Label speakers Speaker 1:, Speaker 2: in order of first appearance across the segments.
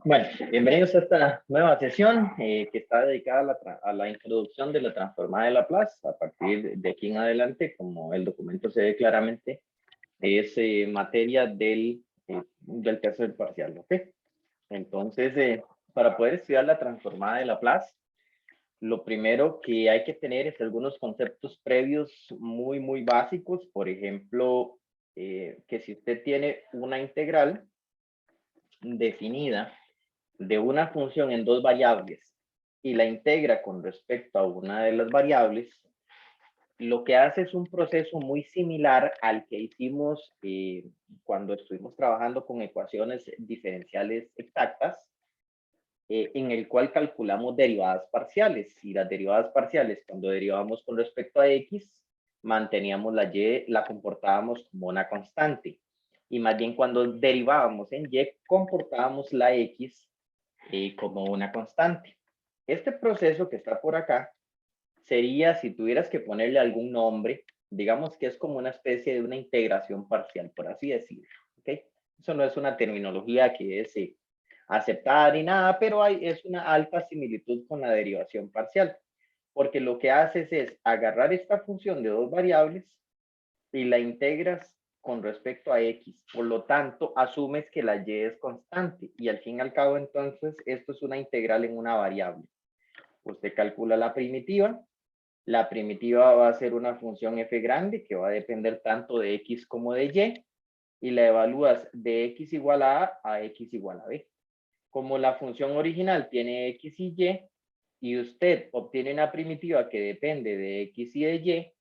Speaker 1: Bueno, bienvenidos a esta nueva sesión que está dedicada a la introducción de la transformada de Laplace. A partir de aquí en adelante, como el documento se ve claramente, es materia del tercer parcial, ¿ok? Entonces, para poder estudiar la transformada de Laplace, lo primero que hay que tener es algunos conceptos previos muy básicos. Por ejemplo, que si usted tiene una integral definida de una función en dos variables y la integra con respecto a una de las variables, lo que hace es un proceso muy similar al que hicimos cuando estuvimos trabajando con ecuaciones diferenciales exactas, en el cual calculamos derivadas parciales. Y las derivadas parciales, cuando derivamos con respecto a x, manteníamos la y, la comportábamos como una constante. Y más bien cuando derivábamos en y, comportábamos la x como una constante. Este proceso que está por acá sería, si tuvieras que ponerle algún nombre, digamos que es como una especie de una integración parcial, por así decirlo. ¿Okay? Eso no es una terminología que es aceptada ni nada, pero es una alta similitud con la derivación parcial, porque lo que haces es agarrar esta función de dos variables y la integras con respecto a x. Por lo tanto, asumes que la y es constante y al fin y al cabo, entonces, esto es una integral en una variable. Usted calcula la primitiva. La primitiva va a ser una función f grande que va a depender tanto de x como de y la evalúas de x igual a x igual a b. Como la función original tiene x y usted obtiene una primitiva que depende de x y de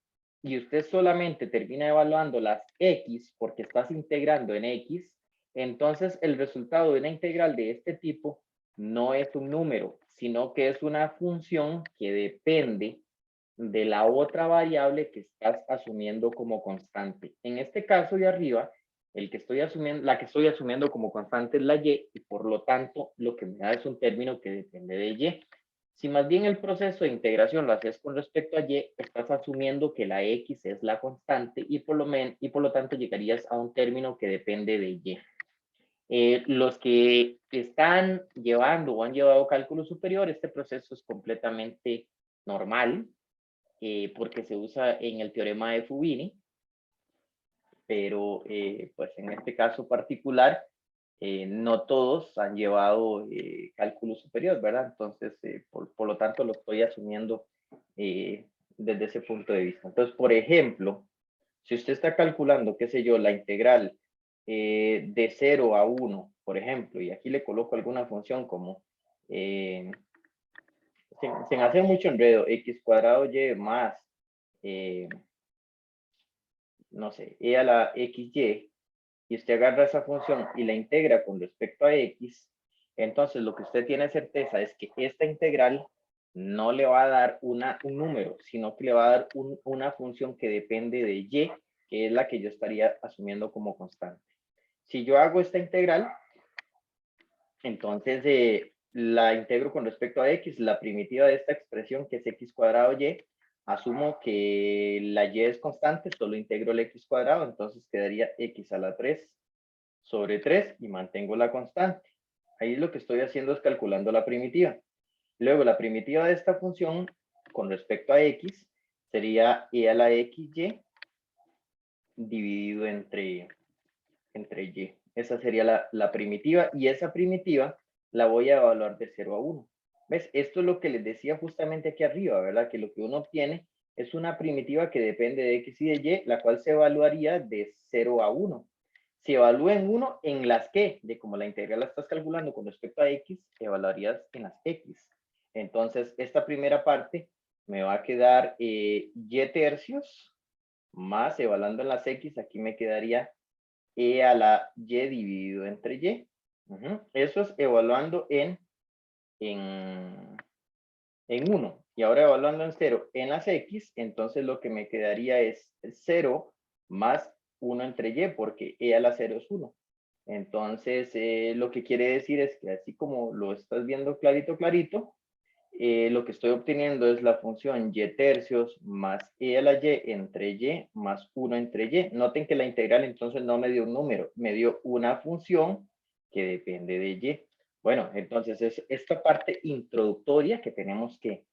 Speaker 1: y usted solamente termina evaluando las x porque estás integrando en x, entonces el resultado de una integral de este tipo no es un número, sino que es una función que depende de la otra variable que estás asumiendo como constante. En este caso de arriba, la que estoy asumiendo como constante es la y por lo tanto lo que me da es un término que depende de y. Si más bien el proceso de integración lo haces con respecto a y, estás asumiendo que la x es la constante y por lo tanto llegarías a un término que depende de y. Los que están llevando o han llevado cálculo superior, este proceso es completamente normal porque se usa en el teorema de Fubini, pero pues en este caso particular no todos han llevado cálculo superior, ¿verdad? Entonces, por lo tanto, lo estoy asumiendo desde ese punto de vista. Entonces, por ejemplo, si usted está calculando, qué sé yo, la integral de 0 a 1, por ejemplo, y aquí le coloco alguna función como, sin hacer mucho enredo, x cuadrado y más, no sé, e a la xy, y usted agarra esa función y la integra con respecto a x, entonces lo que usted tiene certeza es que esta integral no le va a dar un número, sino que le va a dar una función que depende de y, que es la que yo estaría asumiendo como constante. Si yo hago esta integral, entonces la integro con respecto a x, la primitiva de esta expresión que es x cuadrado y, asumo que la y es constante, solo integro el x cuadrado, entonces quedaría x a la 3 sobre 3 y mantengo la constante. Ahí lo que estoy haciendo es calculando la primitiva. Luego la primitiva de esta función con respecto a x sería e a la xy dividido entre y. Esa sería la primitiva y esa primitiva la voy a evaluar de 0 a 1. ¿Ves? Esto es lo que les decía justamente aquí arriba, ¿verdad? Que lo que uno obtiene es una primitiva que depende de x y de y, la cual se evaluaría de 0 a 1. Si evalúen 1 en las que, de como la integral la estás calculando con respecto a x, evaluarías en las x. Entonces, esta primera parte me va a quedar y tercios más evaluando en las x, aquí me quedaría e a la y dividido entre y. Eso es evaluando en 1. Y ahora evaluando en 0 en las x, entonces lo que me quedaría es 0 más 1 entre y, porque e a la 0 es 1. Entonces, lo que quiere decir es que así como lo estás viendo clarito, lo que estoy obteniendo es la función y tercios más e a la y entre y más 1 entre y. Noten que la integral entonces no me dio un número, me dio una función que depende de y. Bueno, entonces es esta parte introductoria que tenemos que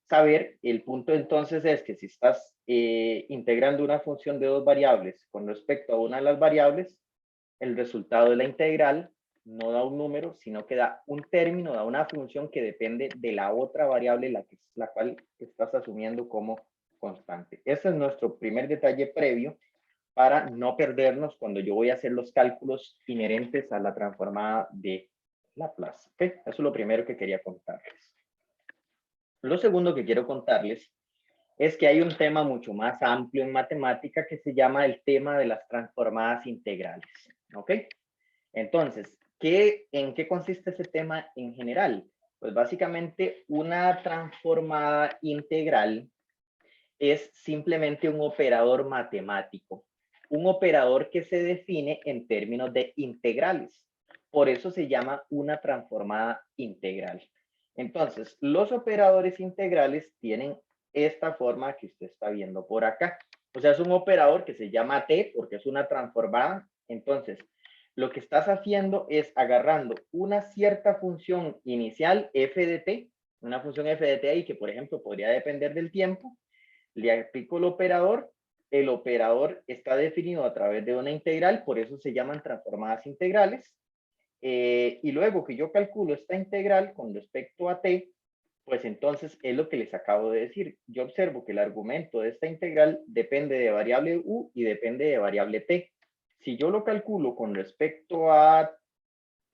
Speaker 1: saber. El punto entonces es que si estás integrando una función de dos variables con respecto a una de las variables, el resultado de la integral no da un número, sino que da un término, da una función que depende de la otra variable, la cual estás asumiendo como constante. Ese es nuestro primer detalle previo para no perdernos cuando yo voy a hacer los cálculos inherentes a la transformada de Laplace. ¿Okay? Eso es lo primero que quería contarles. Lo segundo que quiero contarles es que hay un tema mucho más amplio en matemática que se llama el tema de las transformadas integrales. ¿Ok? Entonces, ¿en qué consiste ese tema en general? Pues básicamente una transformada integral es simplemente un operador matemático, un operador que se define en términos de integrales. Por eso se llama una transformada integral. Entonces, los operadores integrales tienen esta forma que usted está viendo por acá. O sea, es un operador que se llama t porque es una transformada. Entonces, lo que estás haciendo es agarrando una cierta función inicial f de t, una función f de t ahí que, por ejemplo, podría depender del tiempo. Le aplico el operador está definido a través de una integral, por eso se llaman transformadas integrales. Y luego que yo calculo esta integral con respecto a t, pues entonces es lo que les acabo de decir. Yo observo que el argumento de esta integral depende de variable u y depende de variable t. Si yo lo calculo con respecto a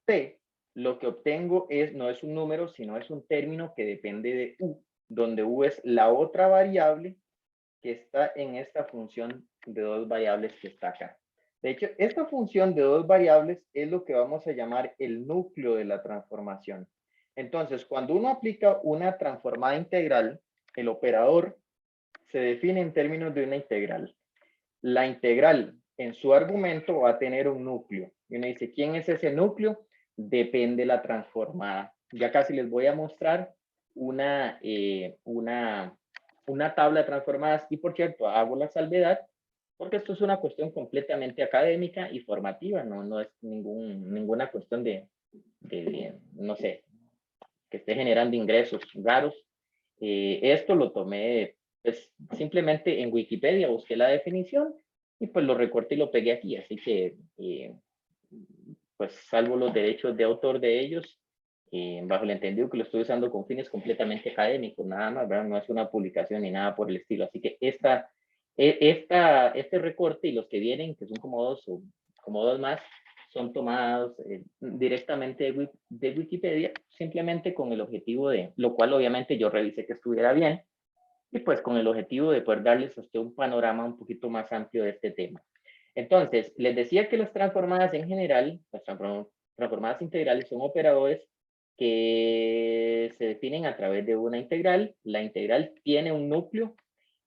Speaker 1: t, lo que obtengo no es un número, sino es un término que depende de u, donde u es la otra variable que está en esta función de dos variables que está acá. De hecho, esta función de dos variables es lo que vamos a llamar el núcleo de la transformación. Entonces, cuando uno aplica una transformada integral, el operador se define en términos de una integral. La integral en su argumento va a tener un núcleo. Y uno dice, ¿quién es ese núcleo? Depende la transformada. Ya casi les voy a mostrar una tabla de transformadas. Y por cierto, hago la salvedad porque esto es una cuestión completamente académica y formativa, no es ninguna cuestión no sé, que esté generando ingresos raros. Esto lo tomé pues, simplemente en Wikipedia, busqué la definición y pues lo recorté y lo pegué aquí. Así que, pues salvo los derechos de autor de ellos, bajo el entendido que lo estoy usando con fines completamente académicos, nada más, ¿verdad? No es una publicación ni nada por el estilo. Así que este recorte y los que vienen, que son como dos más, son tomados directamente de Wikipedia, simplemente con el objetivo lo cual obviamente yo revisé que estuviera bien, y pues con el objetivo de poder darles a usted un panorama un poquito más amplio de este tema. Entonces, les decía que las transformadas en general, las transformadas integrales son operadores que se definen a través de una integral. La integral tiene un núcleo.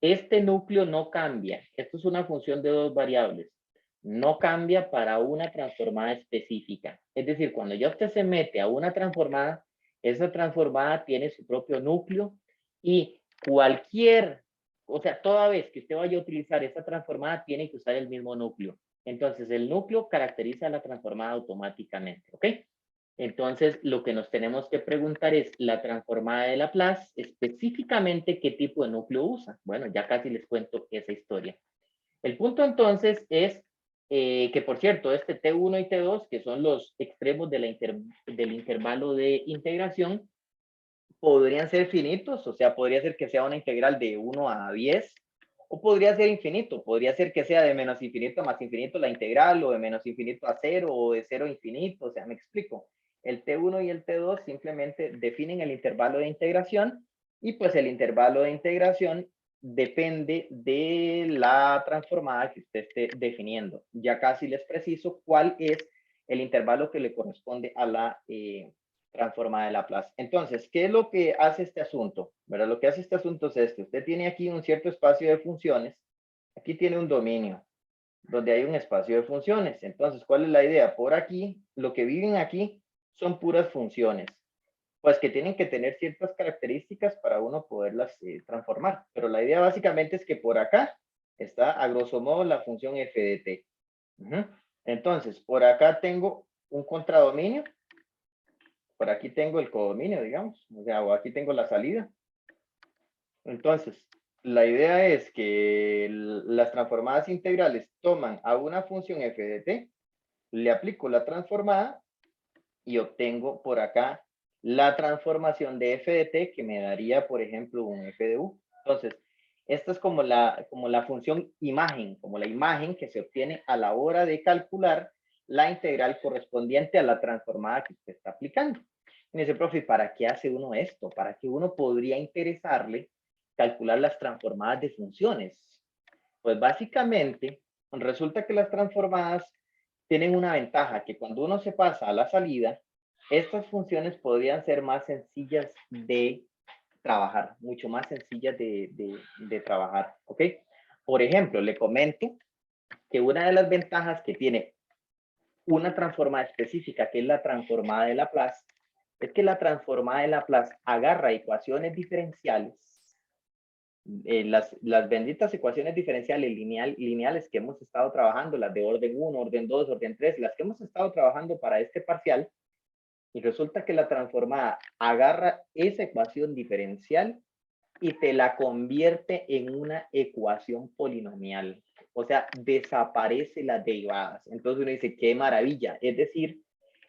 Speaker 1: Este núcleo no cambia. Esto es una función de dos variables. No cambia para una transformada específica. Es decir, cuando ya usted se mete a una transformada, esa transformada tiene su propio núcleo y o sea, toda vez que usted vaya a utilizar esa transformada, tiene que usar el mismo núcleo. Entonces, el núcleo caracteriza la transformada automáticamente, ¿ok? Entonces, lo que nos tenemos que preguntar es, la transformada de Laplace, específicamente, ¿qué tipo de núcleo usa? Bueno, ya casi les cuento esa historia. El punto entonces es que, por cierto, este T1 y T2, que son los extremos del intervalo de integración, podrían ser finitos, o sea, podría ser que sea una integral de 1 a 10, o podría ser infinito, podría ser que sea de menos infinito más infinito la integral, o de menos infinito a 0, o de 0 a infinito, o sea, me explico. El T1 y el T2 simplemente definen el intervalo de integración, y pues el intervalo de integración depende de la transformada que usted esté definiendo. Ya casi les preciso cuál es el intervalo que le corresponde a la transformada de Laplace. Entonces, ¿qué es lo que hace este asunto? ¿Verdad? Lo que hace este asunto es que usted tiene aquí un cierto espacio de funciones, aquí tiene un dominio, donde hay un espacio de funciones. Entonces, ¿cuál es la idea? Por aquí, lo que viven aquí son puras funciones, pues que tienen que tener ciertas características para uno poderlas transformar. Pero la idea básicamente es que por acá está a grosso modo la función f de t. Entonces, por acá tengo un contradominio por aquí tengo el codominio, digamos, o sea, o aquí tengo la salida. Entonces, la idea es que las transformadas integrales toman a una función f de t, le aplico la transformada y obtengo por acá la transformación de f de t que me daría, por ejemplo, un f de u. Entonces, esta es como la función imagen, como la imagen que se obtiene a la hora de calcular la integral correspondiente a la transformada que usted está aplicando. Y me dice, profe, ¿para qué hace uno esto? ¿Para qué uno podría interesarle calcular las transformadas de funciones? Pues básicamente, resulta que las transformadas tienen una ventaja, que cuando uno se pasa a la salida, estas funciones podrían ser más sencillas de trabajar, mucho más sencillas de trabajar, ¿ok? Por ejemplo, le comento que una de las ventajas que tiene una transformada específica, que es la transformada de Laplace, es que la transformada de Laplace agarra ecuaciones diferenciales, las benditas ecuaciones diferenciales lineales que hemos estado trabajando, las de orden 1, orden 2, orden 3, las que hemos estado trabajando para este parcial, y resulta que la transformada agarra esa ecuación diferencial y te la convierte en una ecuación polinomial. O sea, desaparece las derivadas. Entonces uno dice, qué maravilla. Es decir,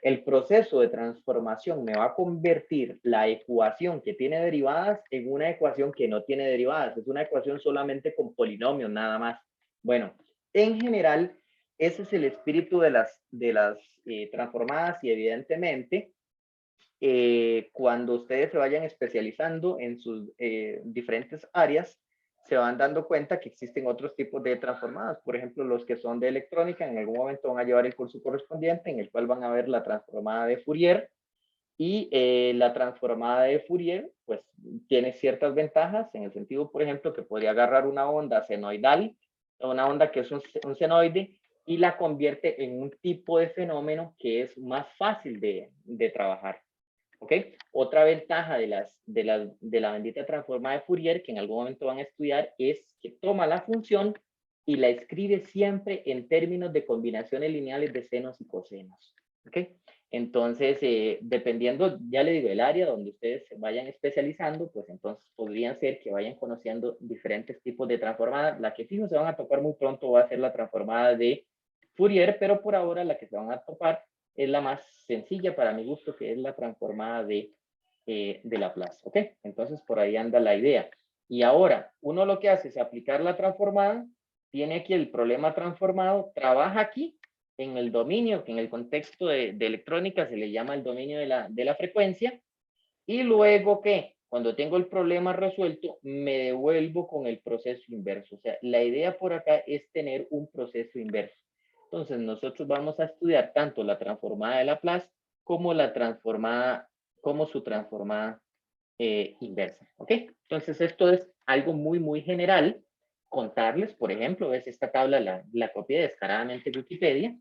Speaker 1: el proceso de transformación me va a convertir la ecuación que tiene derivadas en una ecuación que no tiene derivadas. Es una ecuación solamente con polinomios, nada más. Bueno, en general, ese es el espíritu de las transformadas y evidentemente cuando ustedes se vayan especializando en sus diferentes áreas, se van dando cuenta que existen otros tipos de transformadas. Por ejemplo, los que son de electrónica, en algún momento van a llevar el curso correspondiente en el cual van a ver la transformada de Fourier. Y la transformada de Fourier, pues, tiene ciertas ventajas en el sentido, por ejemplo, que podría agarrar una onda senoidal, una onda que es un senoide, y la convierte en un tipo de fenómeno que es más fácil de trabajar. ¿Ok? Otra ventaja de la bendita transformada de Fourier que en algún momento van a estudiar es que toma la función y la escribe siempre en términos de combinaciones lineales de senos y cosenos. ¿Ok? Entonces, dependiendo, ya le digo, el área donde ustedes se vayan especializando, pues entonces podrían ser que vayan conociendo diferentes tipos de transformadas. La que fijo se van a topar muy pronto va a ser la transformada de Fourier, pero por ahora la que se van a topar es la más sencilla para mi gusto, que es la transformada de Laplace. ¿Ok? Entonces, por ahí anda la idea. Y ahora, uno lo que hace es aplicar la transformada, tiene aquí el problema transformado, trabaja aquí en el dominio, que en el contexto de electrónica se le llama el dominio de la frecuencia, y luego que cuando tengo el problema resuelto, me devuelvo con el proceso inverso. O sea, la idea por acá es tener un proceso inverso. Entonces, nosotros vamos a estudiar tanto la transformada de Laplace como la transformada, como su transformada inversa. ¿Ok? Entonces, esto es algo muy, muy general. Contarles, por ejemplo, ves esta tabla, la copié descaradamente de Wikipedia,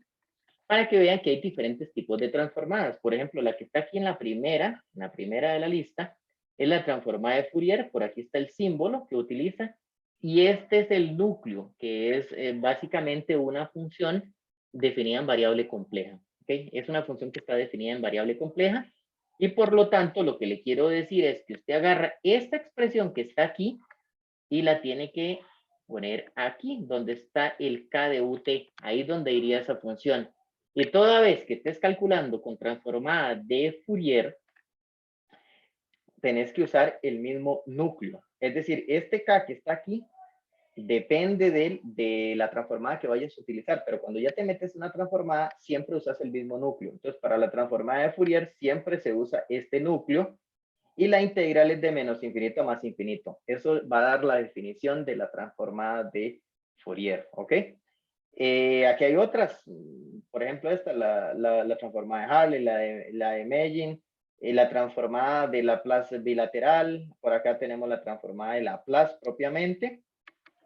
Speaker 1: para que vean que hay diferentes tipos de transformadas. Por ejemplo, la que está aquí en la primera de la lista, es la transformada de Fourier. Por aquí está el símbolo que utiliza. Y este es el núcleo, que es básicamente una función definida en variable compleja. ¿Okay? Es una función que está definida en variable compleja. Y por lo tanto, lo que le quiero decir es que usted agarra esta expresión que está aquí y la tiene que poner aquí, donde está el K de UT. Ahí es donde iría esa función. Y toda vez que estés calculando con transformada de Fourier, tenés que usar el mismo núcleo. Es decir, este K que está aquí depende de la transformada que vayas a utilizar, pero cuando ya te metes en una transformada, siempre usas el mismo núcleo. Entonces, para la transformada de Fourier, siempre se usa este núcleo y la integral es de menos infinito a más infinito. Eso va a dar la definición de la transformada de Fourier, ¿ok? Aquí hay otras, por ejemplo esta, la transformada de Hartley, la de Mellin, la transformada de Laplace bilateral, por acá tenemos la transformada de Laplace propiamente,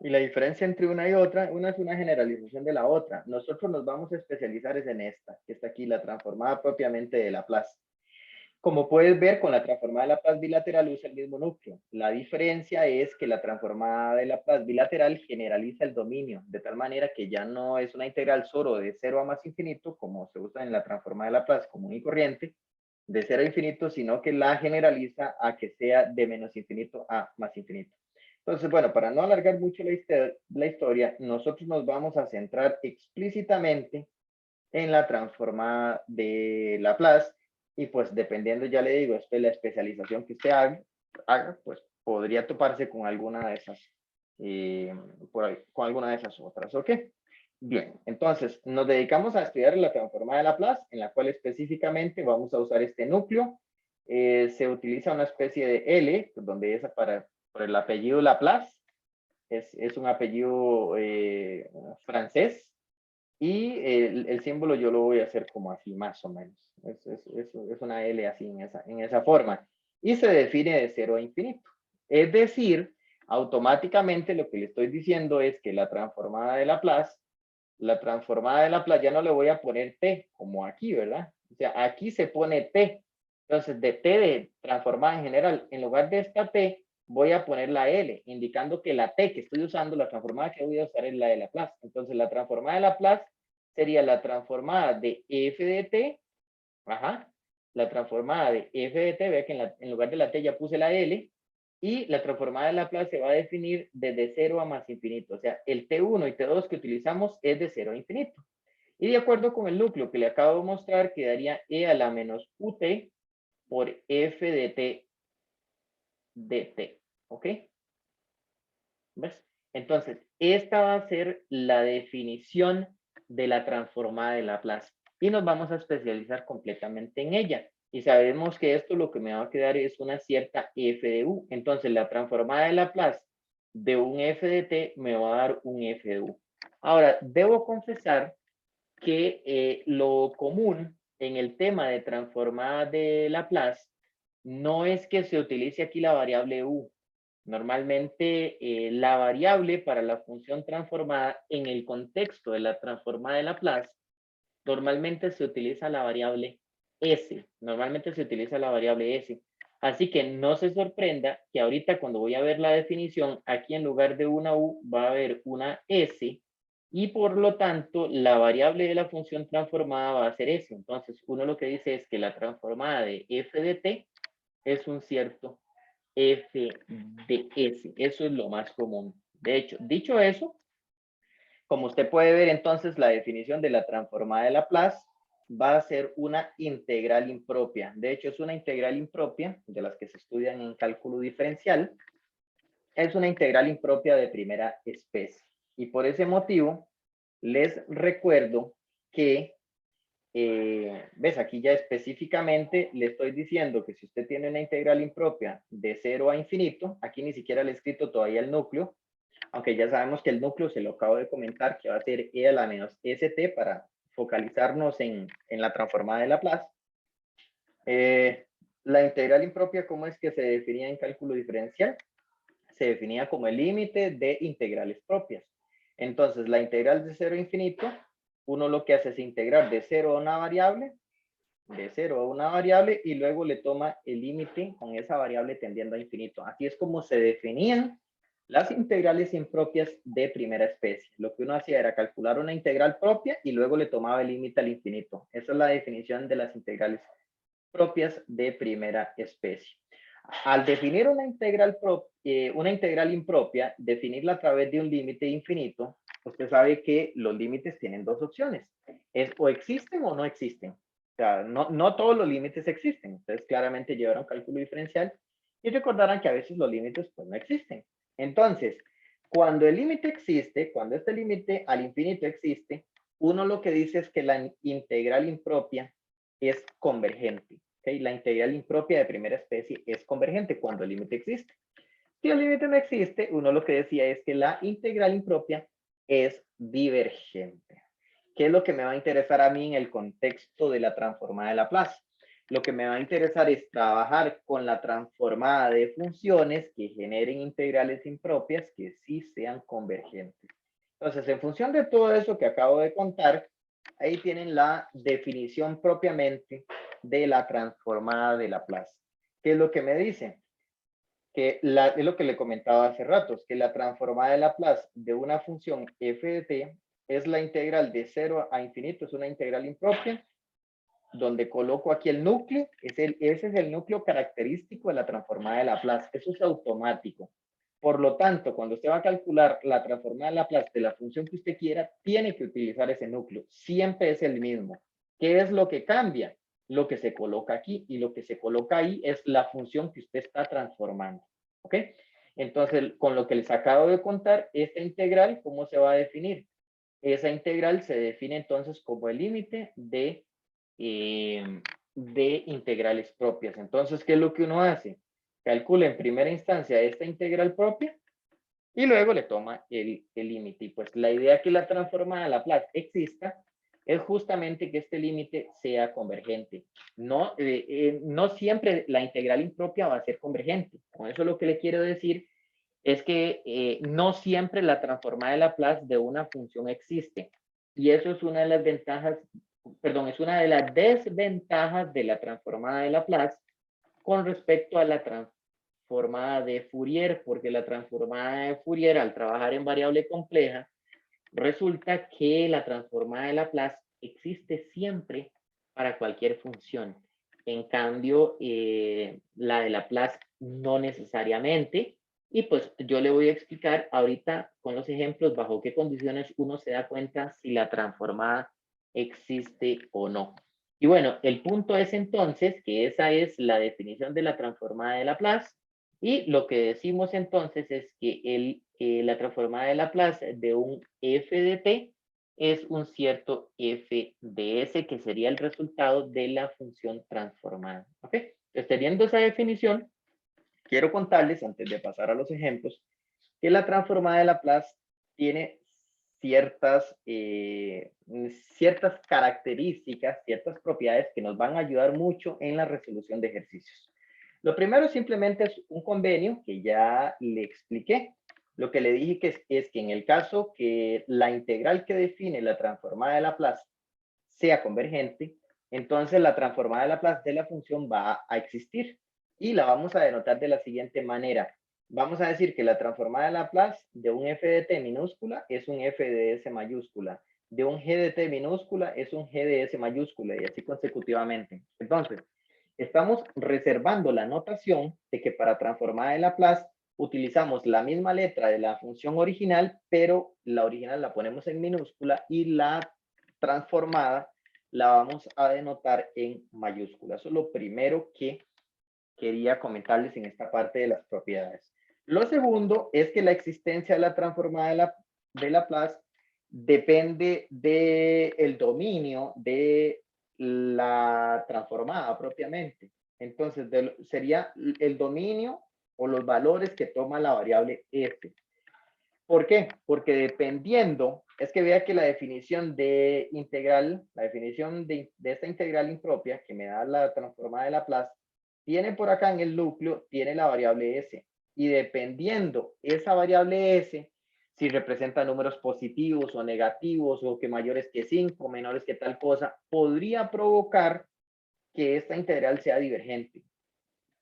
Speaker 1: y la diferencia entre una y otra, una es una generalización de la otra. Nosotros nos vamos a especializar en esta, que está aquí, la transformada propiamente de Laplace. Como puedes ver, con la transformada de Laplace bilateral usa el mismo núcleo. La diferencia es que la transformada de Laplace bilateral generaliza el dominio, de tal manera que ya no es una integral solo de 0 a más infinito, como se usa en la transformada de Laplace común y corriente, de 0 a infinito, sino que la generaliza a que sea de menos infinito a más infinito. Entonces, bueno, para no alargar mucho la historia, nosotros nos vamos a centrar explícitamente en la transformada de Laplace y pues dependiendo, ya le digo, de la especialización que usted haga, pues podría toparse con alguna de esas, con alguna de esas otras, ¿ok? Bien, entonces nos dedicamos a estudiar la transformada de Laplace, en la cual específicamente vamos a usar este núcleo. Se utiliza una especie de L, donde es por el apellido Laplace, es un apellido francés, y el símbolo yo lo voy a hacer como así, más o menos. Es una L así en esa forma. Y se define de 0 a infinito. Es decir, automáticamente lo que le estoy diciendo es que la transformada de Laplace ya no le voy a poner t, como aquí, ¿verdad? O sea, aquí se pone t. Entonces, de t de transformada en general, en lugar de esta t, voy a poner la L, indicando que la t que estoy usando, la transformada que voy a usar es la de Laplace. Entonces, la transformada de Laplace sería la transformada de f de t, ajá, la transformada de f de t, ve que en lugar de la t ya puse la L, y la transformada de Laplace se va a definir desde 0 a más infinito. O sea, el T1 y T2 que utilizamos es de 0 a infinito. Y de acuerdo con el núcleo que le acabo de mostrar, quedaría e a la menos ut por f de t dt. ¿Ok? ¿Ves? Entonces, esta va a ser la definición de la transformada de Laplace. Y nos vamos a especializar completamente en ella. Y sabemos que esto lo que me va a quedar es una cierta f de u. Entonces, la transformada de Laplace de un f de t me va a dar un f de u. Ahora, debo confesar que lo común en el tema de transformada de Laplace no es que se utilice aquí la variable u. Normalmente la variable para la función transformada en el contexto de la transformada de Laplace, normalmente se utiliza la variable s. Normalmente se utiliza la variable s. Así que no se sorprenda que ahorita cuando voy a ver la definición, aquí en lugar de una u va a haber una s y por lo tanto la variable de la función transformada va a ser s. Entonces uno lo que dice es que la transformada de f de t es un cierto f de s. Eso es lo más común. De hecho, dicho eso, como usted puede ver entonces, la definición de la transformada de Laplace va a ser una integral impropia. De hecho, es una integral impropia, de las que se estudian en cálculo diferencial. Es una integral impropia de primera especie. Y por ese motivo, les recuerdo que ves, aquí ya específicamente le estoy diciendo que si usted tiene una integral impropia de 0 a infinito, aquí ni siquiera le he escrito todavía el núcleo, aunque ya sabemos que el núcleo se lo acabo de comentar, que va a ser e a la menos st para focalizarnos en la transformada de Laplace. La integral impropia, ¿cómo es que se definía en cálculo diferencial? Se definía como el límite de integrales propias. Entonces, la integral de 0 a infinito, uno lo que hace es integrar de 0 a una variable, y luego le toma el límite con esa variable tendiendo a infinito. Así es como se definían las integrales impropias de primera especie. Lo que uno hacía era calcular una integral propia y luego le tomaba el límite al infinito. Esa es la definición de las integrales propias de primera especie. Al definir una integral impropia, definirla a través de un límite infinito, usted sabe que los límites tienen dos opciones. Es o existen o no existen. O sea, no todos los límites existen. Ustedes claramente llevaron cálculo diferencial y recordarán que a veces los límites pues no existen. Entonces, cuando el límite existe, cuando este límite al infinito existe, uno lo que dice es que la integral impropia es convergente. ¿Okay? La integral impropia de primera especie es convergente cuando el límite existe. Si el límite no existe, uno lo que decía es que la integral impropia es divergente. ¿Qué es lo que me va a interesar a mí en el contexto de la transformada de Laplace? Lo que me va a interesar es trabajar con la transformada de funciones que generen integrales impropias que sí sean convergentes. Entonces, en función de todo eso que acabo de contar, ahí tienen la definición propiamente de la transformada de Laplace. ¿Qué es lo que me dice? Que es lo que le comentaba hace ratos, que la transformada de Laplace de una función f de t es la integral de 0 a infinito, es una integral impropia, donde coloco aquí el núcleo, ese es el núcleo característico de la transformada de Laplace. Eso es automático. Por lo tanto, cuando usted va a calcular la transformada de Laplace de la función que usted quiera, tiene que utilizar ese núcleo. Siempre es el mismo. ¿Qué es lo que cambia? Lo que se coloca aquí, y lo que se coloca ahí es la función que usted está transformando. ¿Ok? Entonces, con lo que les acabo de contar, esta integral, ¿cómo se va a definir? Esa integral se define entonces como el límite de integrales propias. Entonces, ¿qué es lo que uno hace? Calcula en primera instancia esta integral propia y luego le toma el límite. Y pues la idea que la transformada de Laplace exista es justamente que este límite sea convergente. No siempre la integral impropia va a ser convergente. Con eso lo que le quiero decir es que no siempre la transformada de Laplace de una función existe. Y eso es una de las ventajas, perdón, es una de las desventajas de la transformada de Laplace con respecto a la transformada de Fourier, porque la transformada de Fourier, al trabajar en variable compleja, resulta que la transformada de Laplace existe siempre para cualquier función. En cambio, la de Laplace no necesariamente. Y pues yo le voy a explicar ahorita con los ejemplos bajo qué condiciones uno se da cuenta si la transformada existe o no. Y bueno, el punto es entonces que esa es la definición de la transformada de Laplace. Y lo que decimos entonces es que la transformada de Laplace de un f de t es un cierto f de s, que sería el resultado de la función transformada. ¿Ok? Entonces, teniendo esa definición, quiero contarles, antes de pasar a los ejemplos, que la transformada de Laplace tiene ciertas características, ciertas propiedades que nos van a ayudar mucho en la resolución de ejercicios. Lo primero simplemente es un convenio que ya le expliqué. Lo que le dije es que en el caso que la integral que define la transformada de Laplace sea convergente, entonces la transformada de Laplace de la función va a existir. Y la vamos a denotar de la siguiente manera. Vamos a decir que la transformada de Laplace de un f de t minúscula es un f de s mayúscula. De un g de t minúscula es un g de s mayúscula, y así consecutivamente. Entonces, estamos reservando la notación de que para transformada de Laplace utilizamos la misma letra de la función original, pero la original la ponemos en minúscula y la transformada la vamos a denotar en mayúscula. Eso es lo primero que quería comentarles en esta parte de las propiedades. Lo segundo es que la existencia de la transformada de Laplace depende del dominio de la transformada propiamente. Entonces, sería el dominio o los valores que toma la variable f. ¿Por qué? Porque dependiendo, es que vea que la definición de integral, la definición de esta integral impropia que me da la transformada de Laplace, tiene por acá en el núcleo, tiene la variable s. Y dependiendo esa variable s, si representa números positivos o negativos, o que mayores que 5, menores que tal cosa, podría provocar que esta integral sea divergente.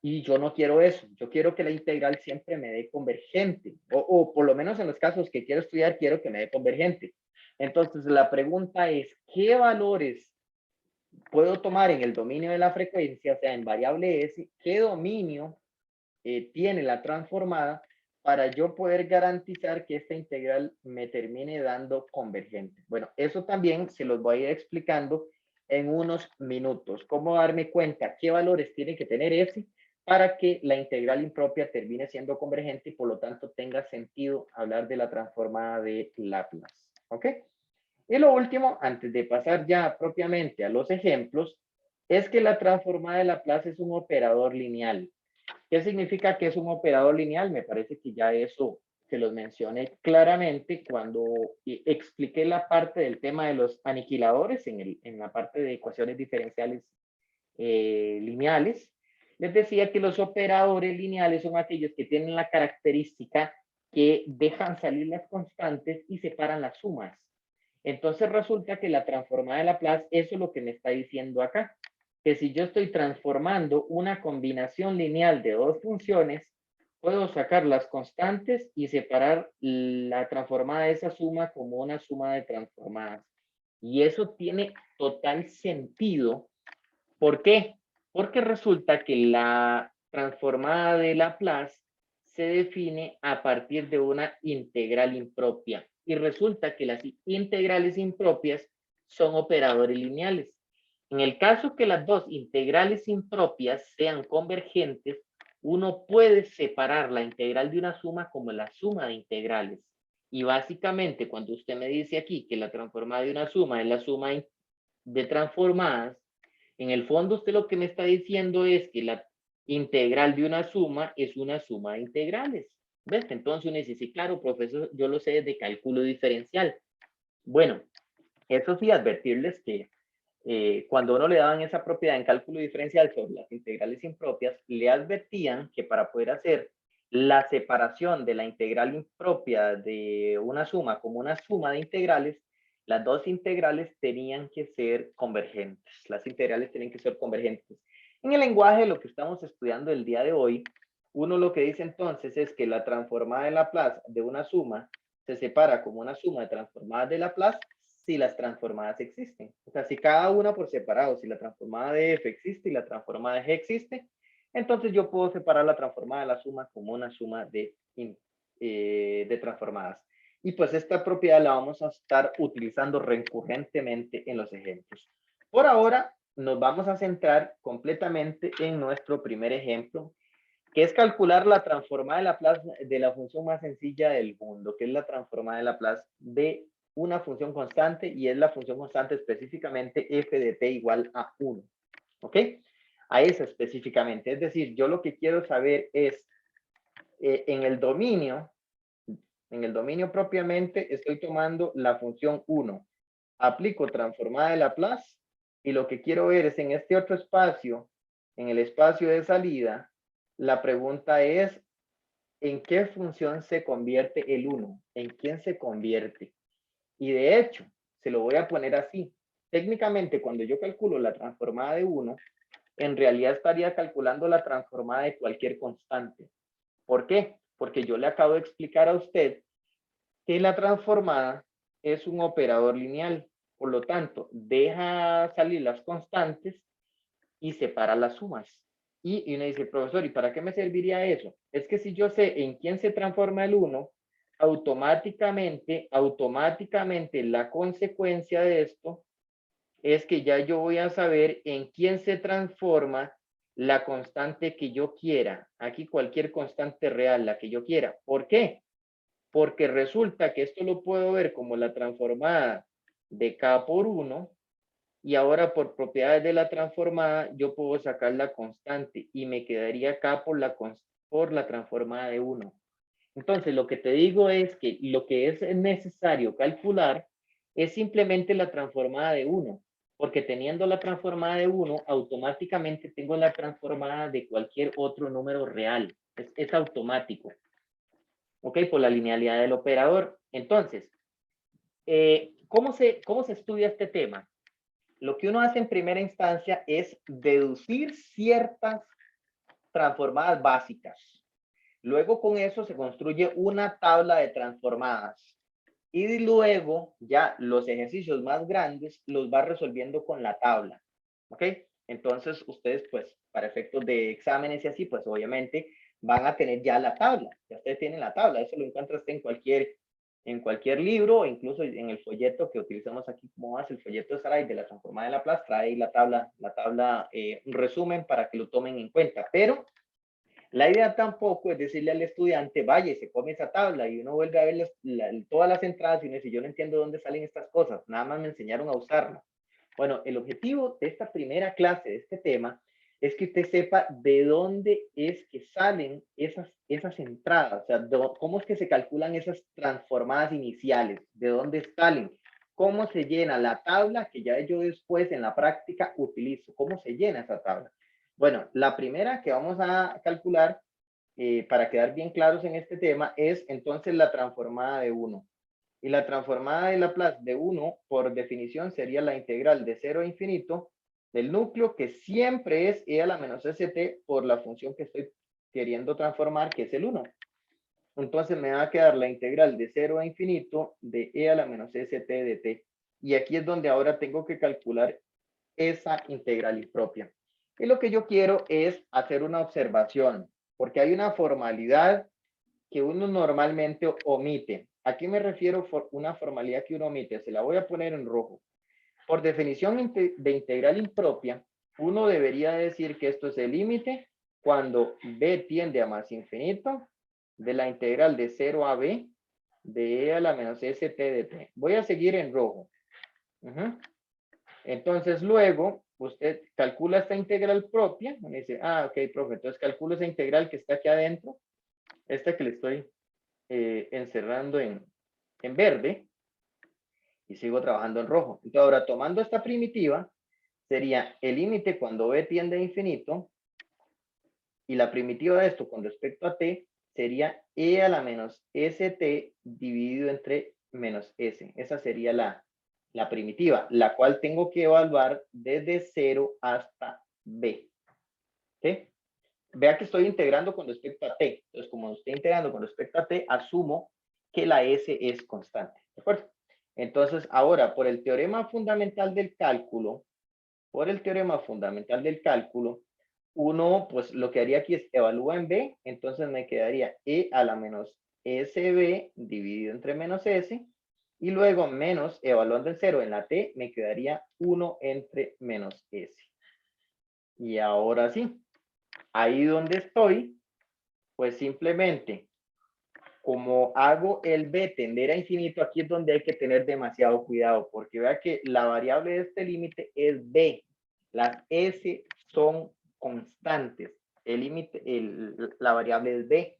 Speaker 1: Y yo no quiero eso. Yo quiero que la integral siempre me dé convergente. O por lo menos en los casos que quiero estudiar, quiero que me dé convergente. Entonces, la pregunta es, ¿qué valores puedo tomar en el dominio de la frecuencia, o sea, en variable s? ¿Qué dominio tiene la transformada para yo poder garantizar que esta integral me termine dando convergente? Bueno, eso también se los voy a ir explicando en unos minutos. ¿Cómo darme cuenta qué valores tiene que tener f para que la integral impropia termine siendo convergente y por lo tanto tenga sentido hablar de la transformada de Laplace? ¿Ok? Y lo último, antes de pasar ya propiamente a los ejemplos, es que la transformada de Laplace es un operador lineal. ¿Qué significa que es un operador lineal? Me parece que ya eso se los mencioné claramente cuando expliqué la parte del tema de los aniquiladores en la parte de ecuaciones diferenciales lineales. Les decía que los operadores lineales son aquellos que tienen la característica que dejan salir las constantes y separan las sumas. Entonces resulta que la transformada de Laplace, eso es lo que me está diciendo acá, que si yo estoy transformando una combinación lineal de dos funciones, puedo sacar las constantes y separar la transformada de esa suma como una suma de transformadas. Y eso tiene total sentido ¿Por qué? Porque resulta que la transformada de Laplace se define a partir de una integral impropia. Y resulta que las integrales impropias son operadores lineales. En el caso que las dos integrales impropias sean convergentes, uno puede separar la integral de una suma como la suma de integrales. Y básicamente, cuando usted me dice aquí que la transformada de una suma es la suma de transformadas, en el fondo usted lo que me está diciendo es que la integral de una suma es una suma de integrales. ¿Ves? Entonces uno dice, sí, claro, profesor, yo lo sé de cálculo diferencial. Bueno, eso sí, advertirles que cuando uno le daban esa propiedad en cálculo diferencial sobre las integrales impropias, le advertían que para poder hacer la separación de la integral impropia de una suma como una suma de integrales, las dos integrales tenían que ser convergentes. Las integrales tienen que ser convergentes. En el lenguaje, lo que estamos estudiando el día de hoy, uno lo que dice entonces es que la transformada de Laplace de una suma se separa como una suma de transformadas de Laplace si las transformadas existen. O sea, si cada una por separado, si la transformada de f existe y la transformada de g existe, entonces yo puedo separar la transformada de la suma como una suma de transformadas. Y pues esta propiedad la vamos a estar utilizando recurrentemente en los ejemplos. Por ahora nos vamos a centrar completamente en nuestro primer ejemplo, que es calcular la transformada de Laplace de la función más sencilla del mundo, que es la transformada de Laplace de una función constante, y es la función constante específicamente f de t igual a 1. ¿Ok? A esa específicamente. Es decir, yo lo que quiero saber es, en el dominio propiamente, estoy tomando la función 1. Aplico transformada de Laplace, y lo que quiero ver es en este otro espacio, en el espacio de salida, la pregunta es, ¿en qué función se convierte el 1? ¿En quién se convierte? Y de hecho, se lo voy a poner así. Técnicamente, cuando yo calculo la transformada de 1, en realidad estaría calculando la transformada de cualquier constante. ¿Por qué? Porque yo le acabo de explicar a usted que la transformada es un operador lineal. Por lo tanto, deja salir las constantes y separa las sumas. Y uno dice, profesor, ¿y para qué me serviría eso? Es que si yo sé en quién se transforma el 1, automáticamente la consecuencia de esto es que ya yo voy a saber en quién se transforma la constante que yo quiera. Aquí cualquier constante real, la que yo quiera. ¿Por qué? Porque resulta que esto lo puedo ver como la transformada de k por 1, y ahora por propiedades de la transformada yo puedo sacar la constante y me quedaría acá por la transformada de 1. Entonces lo que te digo es que lo que es necesario calcular es simplemente la transformada de 1, porque teniendo la transformada de 1 automáticamente tengo la transformada de cualquier otro número real. Es automático. ¿Ok? Por la linealidad del operador. Entonces, ¿cómo se estudia este tema? Lo que uno hace en primera instancia es deducir ciertas transformadas básicas. Luego con eso se construye una tabla de transformadas. Y luego ya los ejercicios más grandes los va resolviendo con la tabla. ¿Ok? Entonces ustedes pues para efectos de exámenes y así pues obviamente van a tener ya la tabla. Ya ustedes tienen la tabla. Eso lo encuentras en cualquier libro, incluso en el folleto que utilizamos aquí como base, el folleto de Saray de la transformada de Laplace, trae la tabla, un resumen para que lo tomen en cuenta. Pero la idea tampoco es decirle al estudiante, vaya y se come esa tabla, y uno vuelve a ver todas las entradas y uno dice, yo no entiendo dónde salen estas cosas, nada más me enseñaron a usarlas. Bueno, el objetivo de esta primera clase, de este tema, es que usted sepa de dónde es que salen esas entradas, o sea, cómo es que se calculan esas transformadas iniciales, de dónde salen, cómo se llena la tabla que ya yo después en la práctica utilizo, cómo se llena esa tabla. Bueno, la primera que vamos a calcular, para quedar bien claros en este tema, es entonces la transformada de 1. Y la transformada de Laplace de 1, por definición, sería la integral de 0 a infinito del núcleo, que siempre es e a la menos st por la función que estoy queriendo transformar, que es el 1. Entonces me va a quedar la integral de 0 a infinito de e a la menos st de t. Y aquí es donde ahora tengo que calcular esa integral impropia. Y lo que yo quiero es hacer una observación, porque hay una formalidad que uno normalmente omite. ¿A qué me refiero por una formalidad que uno omite? Se la voy a poner en rojo. Por definición de integral impropia, uno debería decir que esto es el límite cuando b tiende a más infinito de la integral de 0 a b de e a la menos st de t. Voy a seguir en rojo. Entonces luego usted calcula esta integral propia. Me dice, ok, profe, entonces calculo esa integral que está aquí adentro, esta que le estoy encerrando en verde, y sigo trabajando en rojo. Entonces ahora tomando esta primitiva, sería el límite cuando b tiende a infinito, y la primitiva de esto con respecto a t sería e a la menos st dividido entre menos s. Esa sería la primitiva, la cual tengo que evaluar desde 0 hasta b. ¿Sí? Vea que estoy integrando con respecto a t. Entonces, como estoy integrando con respecto a t, asumo que la s es constante. ¿De acuerdo? Entonces, ahora, por el teorema fundamental del cálculo, uno, pues lo que haría aquí es evalúa en b, entonces me quedaría e a la menos sb dividido entre menos s, y luego menos, evaluando en 0 en la t, me quedaría 1 entre menos s. Y ahora sí, ahí donde estoy, pues simplemente, como hago el b tender a infinito, aquí es donde hay que tener demasiado cuidado, porque vea que la variable de este límite es b. Las s son constantes. El límite, la variable es b.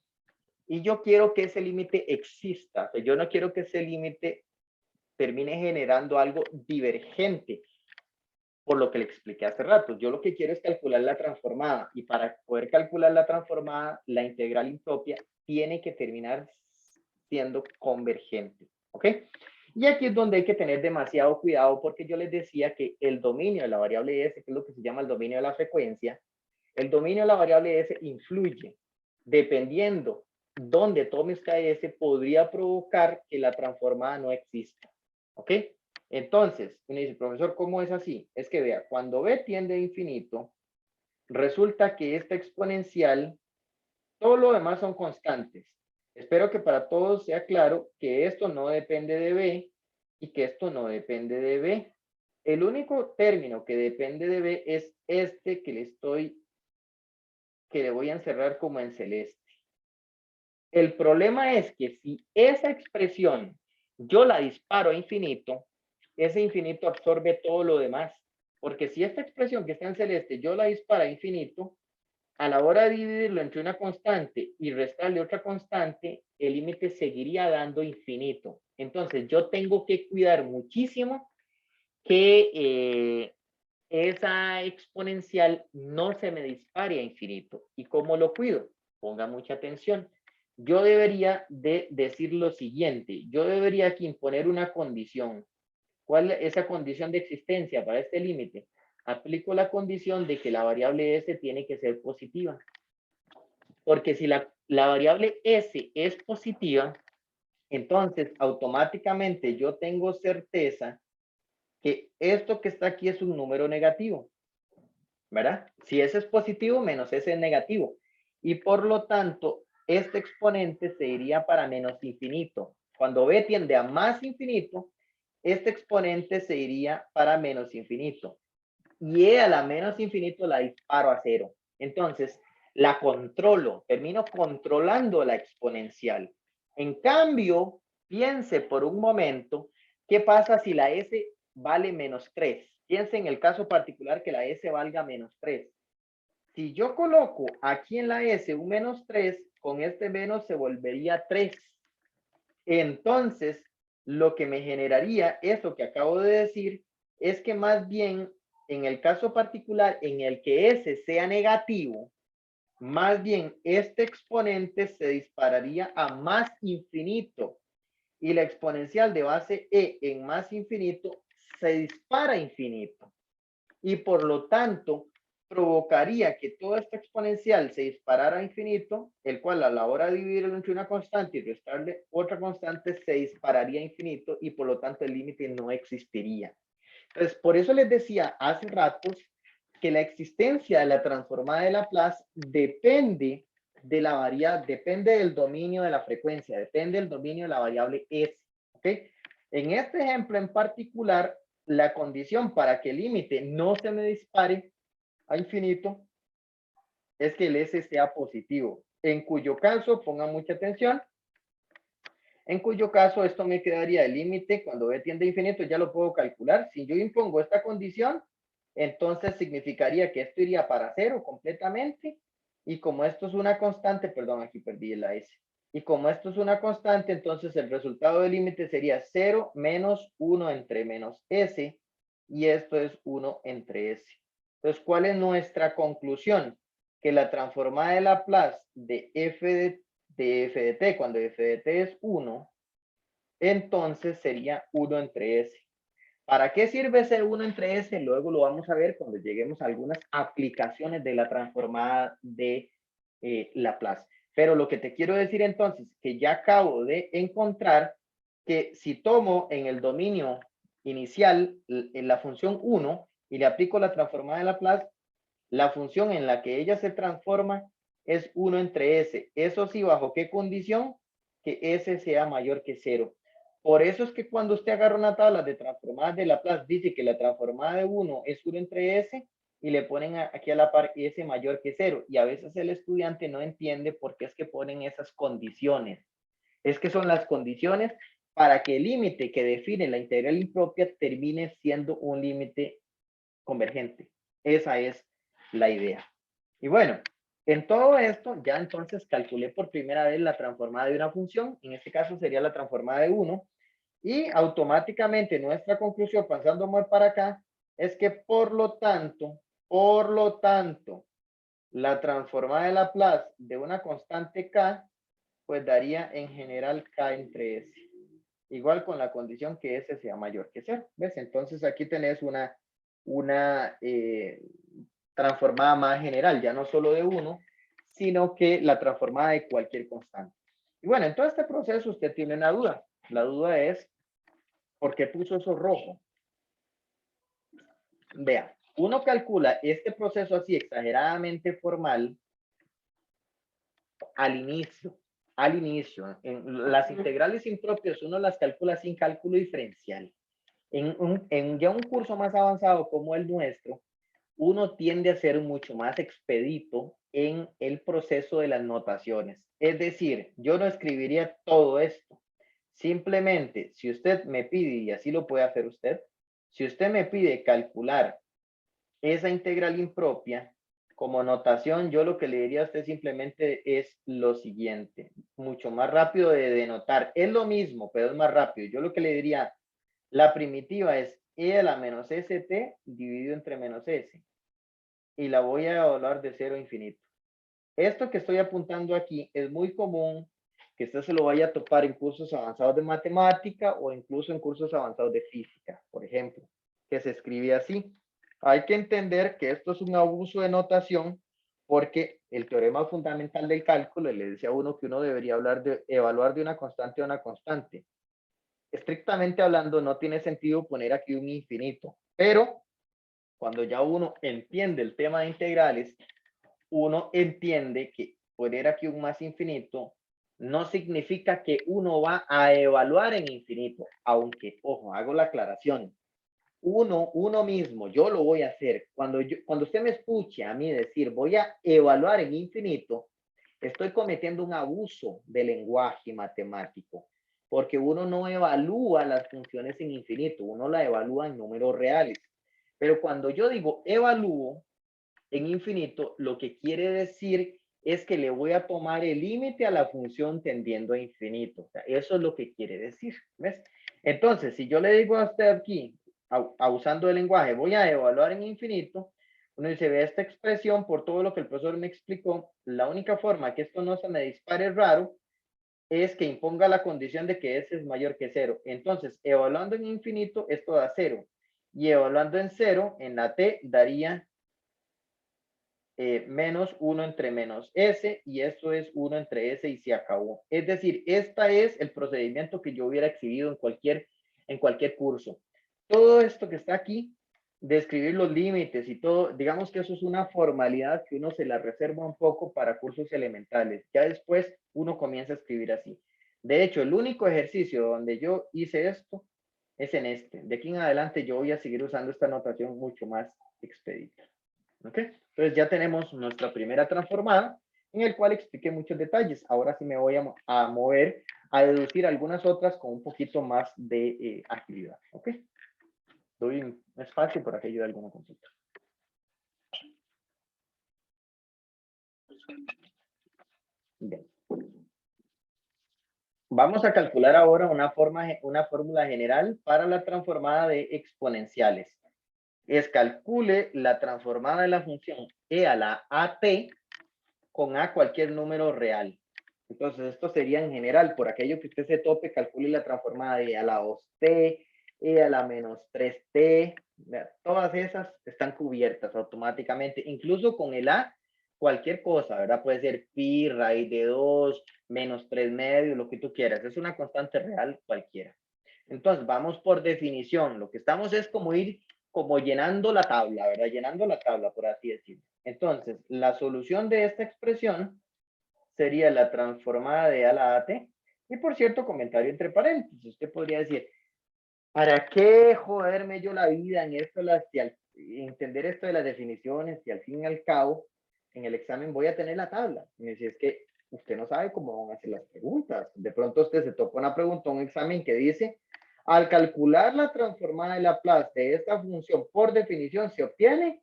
Speaker 1: Y yo quiero que ese límite exista. O sea, yo no quiero que ese límite termine generando algo divergente, por lo que le expliqué hace rato. Yo lo que quiero es calcular la transformada, y para poder calcular la transformada, la integral impropia tiene que terminar siendo convergente. ¿Ok? Y aquí es donde hay que tener demasiado cuidado, porque yo les decía que el dominio de la variable s, que es lo que se llama el dominio de la frecuencia, el dominio de la variable s influye. Dependiendo dónde tomes KS, podría provocar que la transformada no exista. ¿Ok? Entonces, uno dice, profesor, ¿cómo es así? Es que vea, cuando b tiende a infinito, resulta que esta exponencial, todo lo demás son constantes. Espero que para todos sea claro que esto no depende de b y que esto no depende de b. El único término que depende de b es este que le voy a encerrar como en celeste. El problema es que si esa expresión yo la disparo a infinito, ese infinito absorbe todo lo demás. Porque si esta expresión que está en celeste yo la disparo a infinito, a la hora de dividirlo entre una constante y restarle otra constante, el límite seguiría dando infinito. Entonces yo tengo que cuidar muchísimo que esa exponencial no se me dispare a infinito. ¿Y cómo lo cuido? Ponga mucha atención. Yo debería de decir lo siguiente. Yo debería aquí imponer una condición. ¿Cuál es esa condición de existencia para este límite? Aplico la condición de que la variable s tiene que ser positiva. Porque si la variable s es positiva, entonces automáticamente yo tengo certeza que esto que está aquí es un número negativo, ¿verdad? Si ese es positivo, menos ese es negativo. Y por lo tanto, este exponente se iría para menos infinito. Cuando b tiende a más infinito, este exponente se iría para menos infinito. Y e a la menos infinito la disparo a 0. Entonces, la controlo, termino controlando la exponencial. En cambio, piense por un momento, ¿qué pasa si la s vale menos 3? Piense en el caso particular que la s valga menos 3. Si yo coloco aquí en la s un menos 3, con este menos se volvería 3. Entonces, lo que me generaría eso que acabo de decir es que más bien en el caso particular en el que s sea negativo, más bien este exponente se dispararía a más infinito y la exponencial de base e en más infinito se dispara a infinito. Y por lo tanto, provocaría que toda esta exponencial se disparara a infinito, el cual a la hora de dividirlo entre una constante y restarle otra constante se dispararía a infinito y por lo tanto el límite no existiría. Entonces, por eso les decía hace ratos que la existencia de la transformada de Laplace depende de la variable, depende del dominio de la frecuencia, depende del dominio de la variable S. ¿Ok? En este ejemplo en particular, la condición para que el límite no se me dispare a infinito es que el S sea positivo, en cuyo caso, pongan mucha atención, en cuyo caso esto me quedaría el límite cuando b tiende a infinito, ya lo puedo calcular. Si yo impongo esta condición, entonces significaría que esto iría para cero completamente, y como esto es una constante, perdón, aquí perdí la S, y como esto es una constante, entonces el resultado del límite sería 0 menos 1 entre menos S, y esto es 1 entre S. Entonces, ¿cuál es nuestra conclusión? Que la transformada de Laplace de f de t, cuando f de t es 1, entonces sería 1 entre s. ¿Para qué sirve ese 1 entre s? Luego lo vamos a ver cuando lleguemos a algunas aplicaciones de la transformada de Laplace. Pero lo que te quiero decir entonces, que ya acabo de encontrar que si tomo en el dominio inicial en la función 1 y le aplico la transformada de Laplace, la función en la que ella se transforma es 1 entre s. Eso sí, ¿bajo qué condición? Que s sea mayor que 0. Por eso es que cuando usted agarra una tabla de transformadas de Laplace, dice que la transformada de 1 es 1 entre s, y le ponen aquí a la par s mayor que 0. Y a veces el estudiante no entiende por qué es que ponen esas condiciones. Es que son las condiciones para que el límite que define la integral impropia termine siendo un límite convergente. Esa es la idea. Y bueno, en todo esto ya entonces calculé por primera vez la transformada de una función, en este caso sería la transformada de 1, y automáticamente nuestra conclusión, pasando más para acá, es que por lo tanto, la transformada de Laplace de una constante k, pues daría en general k entre s. Igual con la condición que s sea mayor que 0. ¿Ves? Entonces aquí tenés una transformada más general, ya no solo de 1, sino que la transformada de cualquier constante. Y bueno, en todo este proceso usted tiene una duda. La duda es, ¿por qué puso eso rojo? Vea, uno calcula este proceso así exageradamente formal al inicio. Al inicio, en las integrales impropias uno las calcula sin cálculo diferencial. En ya un curso más avanzado como el nuestro, uno tiende a ser mucho más expedito en el proceso de las notaciones. Es decir, yo no escribiría todo esto. Simplemente, si usted me pide, y así lo puede hacer usted, si usted me pide calcular esa integral impropia, como notación, yo lo que le diría a usted simplemente es lo siguiente, mucho más rápido de denotar. Es lo mismo, pero es más rápido. Yo lo que le diría, la primitiva es e a la menos st dividido entre menos s. Y la voy a evaluar de 0 a infinito. Esto que estoy apuntando aquí es muy común que usted se lo vaya a topar en cursos avanzados de matemática o incluso en cursos avanzados de física, por ejemplo, que se escribe así. Hay que entender que esto es un abuso de notación porque el teorema fundamental del cálculo le decía a uno que uno debería evaluar de una constante a una constante. Estrictamente hablando, no tiene sentido poner aquí un infinito, pero cuando ya uno entiende el tema de integrales, uno entiende que poner aquí un más infinito no significa que uno va a evaluar en infinito, aunque, ojo, hago la aclaración. Uno mismo, yo lo voy a hacer. Cuando usted me escuche a mí decir voy a evaluar en infinito, estoy cometiendo un abuso de lenguaje matemático, porque uno no evalúa las funciones en infinito, uno la evalúa en números reales. Pero cuando yo digo evalúo en infinito, lo que quiere decir es que le voy a tomar el límite a la función tendiendo a infinito. O sea, eso es lo que quiere decir. ¿Ves? Entonces, si yo le digo a usted aquí, usando el lenguaje, voy a evaluar en infinito, uno dice, ve esta expresión por todo lo que el profesor me explicó, la única forma que esto no se me dispare raro es que imponga la condición de que s es mayor que 0. Entonces, evaluando en infinito, esto da 0. Y evaluando en 0, en la t daría menos 1 entre menos s, y esto es 1 entre s y se acabó. Es decir, este es el procedimiento que yo hubiera exhibido en cualquier curso. todo esto que está aquí, describir los límites y todo, digamos que eso es una formalidad que uno se la reserva un poco para cursos elementales. Ya después uno comienza a escribir así. De hecho, el único ejercicio donde yo hice esto es en este. De aquí en adelante yo voy a seguir usando esta notación mucho más expedita. ¿Ok? Entonces ya tenemos nuestra primera transformada en el cual expliqué muchos detalles. Ahora sí me voy a mover a deducir algunas otras con un poquito más de agilidad. ¿Ok? Doy un espacio para que ayude a alguna consulta. Bien. Vamos a calcular ahora una fórmula general para la transformada de exponenciales. Es calcule la transformada de la función e a la at con a cualquier número real. Entonces, esto sería en general, por aquello que usted se tope, calcule la transformada de e a la 2t, e a la menos 3t, todas esas están cubiertas automáticamente, incluso con el a, cualquier cosa, ¿verdad? Puede ser pi, raíz de 2, menos 3 medios, lo que tú quieras, es una constante real cualquiera. Entonces, vamos por definición, lo que estamos es como ir como llenando la tabla, ¿verdad? Llenando la tabla, por así decirlo. Entonces, la solución de esta expresión sería la transformada de a la at. Y por cierto, comentario entre paréntesis, usted podría decir, ¿para qué joderme yo la vida en esto, entender esto de las definiciones, y al fin y al cabo, en el examen voy a tener la tabla? Y me dice, es que usted no sabe cómo van a hacer las preguntas. De pronto usted se toca una pregunta, un examen que dice, al calcular la transformada de Laplace de esta función por definición se obtiene,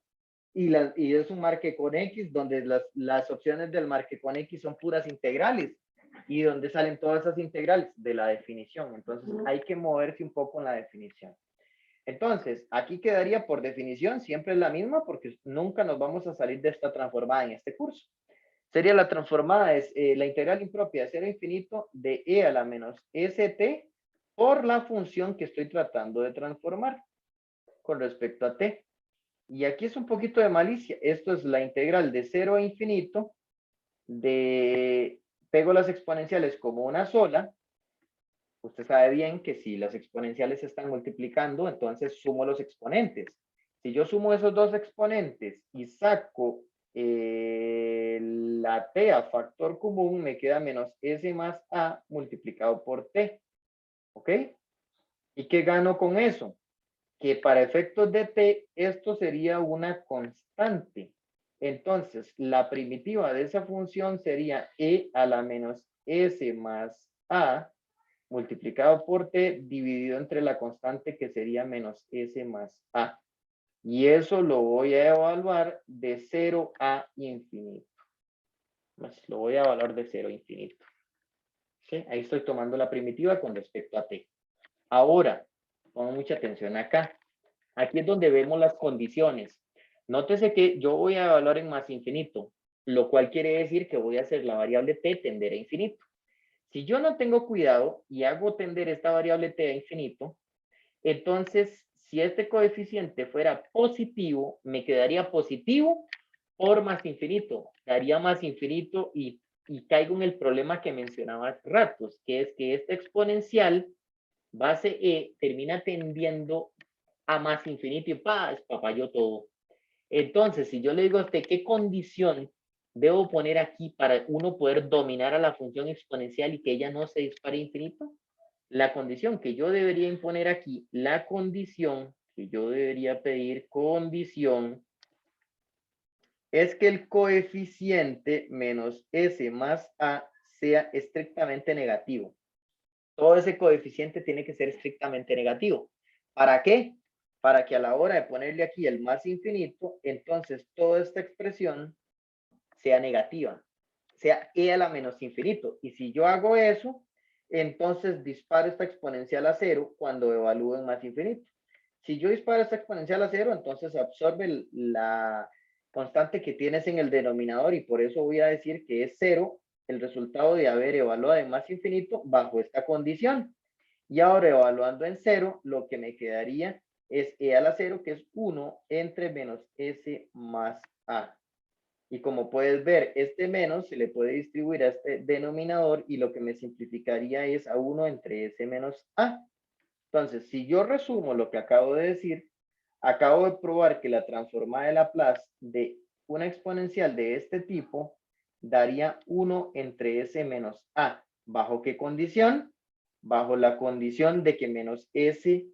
Speaker 1: y es un marque con X, donde las opciones del marque con X son puras integrales. ¿Y donde salen todas esas integrales? De la definición. Entonces hay que moverse un poco en la definición. Entonces, aquí quedaría por definición siempre la misma porque nunca nos vamos a salir de esta transformada en este curso. Sería la transformada, es la integral impropia de 0 a infinito de e a la menos st por la función que estoy tratando de transformar con respecto a t. Y aquí es un poquito de malicia. Esto es la integral de 0 a infinito pego las exponenciales como una sola. Usted sabe bien que si las exponenciales se están multiplicando, entonces sumo los exponentes. Si yo sumo esos dos exponentes y saco la t a factor común, me queda menos s más a multiplicado por t. ¿Ok? ¿Y qué gano con eso? Que para efectos de t, esto sería una constante. Entonces, la primitiva de esa función sería e a la menos s más a multiplicado por t dividido entre la constante que sería menos s más a. Y eso lo voy a evaluar de 0 a infinito. Lo voy a evaluar de 0 a infinito. ¿Sí? Ahí estoy tomando la primitiva con respecto a t. Ahora, pongan mucha atención acá. Aquí es donde vemos las condiciones. Nótese que yo voy a evaluar en más infinito, lo cual quiere decir que voy a hacer la variable t tender a infinito. Si yo no tengo cuidado y hago tender esta variable t a infinito, entonces si este coeficiente fuera positivo, me quedaría positivo por más infinito. Daría más infinito y caigo en el problema que mencionaba hace ratos, que es que esta exponencial base e termina tendiendo a más infinito y papayó todo. Entonces, si yo le digo a usted qué condición debo poner aquí para uno poder dominar a la función exponencial y que ella no se dispare infinito, la condición que yo debería imponer aquí, la condición que yo debería pedir, condición, es que el coeficiente menos s más a sea estrictamente negativo. Todo ese coeficiente tiene que ser estrictamente negativo. ¿Para qué? Para que a la hora de ponerle aquí el más infinito, entonces toda esta expresión sea negativa, sea e a la menos infinito. Y si yo hago eso, entonces disparo esta exponencial a 0 cuando evalúo en más infinito. Si yo disparo esta exponencial a 0, entonces absorbe la constante que tienes en el denominador y por eso voy a decir que es 0 el resultado de haber evaluado en más infinito bajo esta condición. Y ahora evaluando en 0, lo que me quedaría es e a la 0, que es 1 entre menos s más a. Y como puedes ver, este menos se le puede distribuir a este denominador y lo que me simplificaría es a 1 entre s menos a. Entonces, si yo resumo lo que acabo de decir, acabo de probar que la transformada de Laplace de una exponencial de este tipo daría 1 entre s menos a. ¿Bajo qué condición? Bajo la condición de que menos s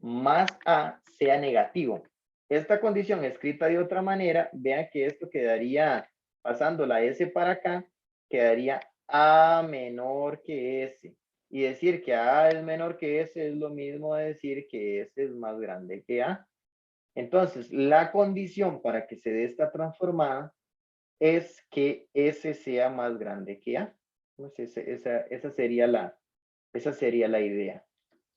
Speaker 1: más a sea negativo. Esta condición escrita de otra manera, vean que esto quedaría, pasando la s para acá, quedaría a menor que s. Y decir que a es menor que s es lo mismo de decir que s es más grande que a. Entonces, la condición para que se dé esta transformada es que s sea más grande que a. Pues esa sería la idea.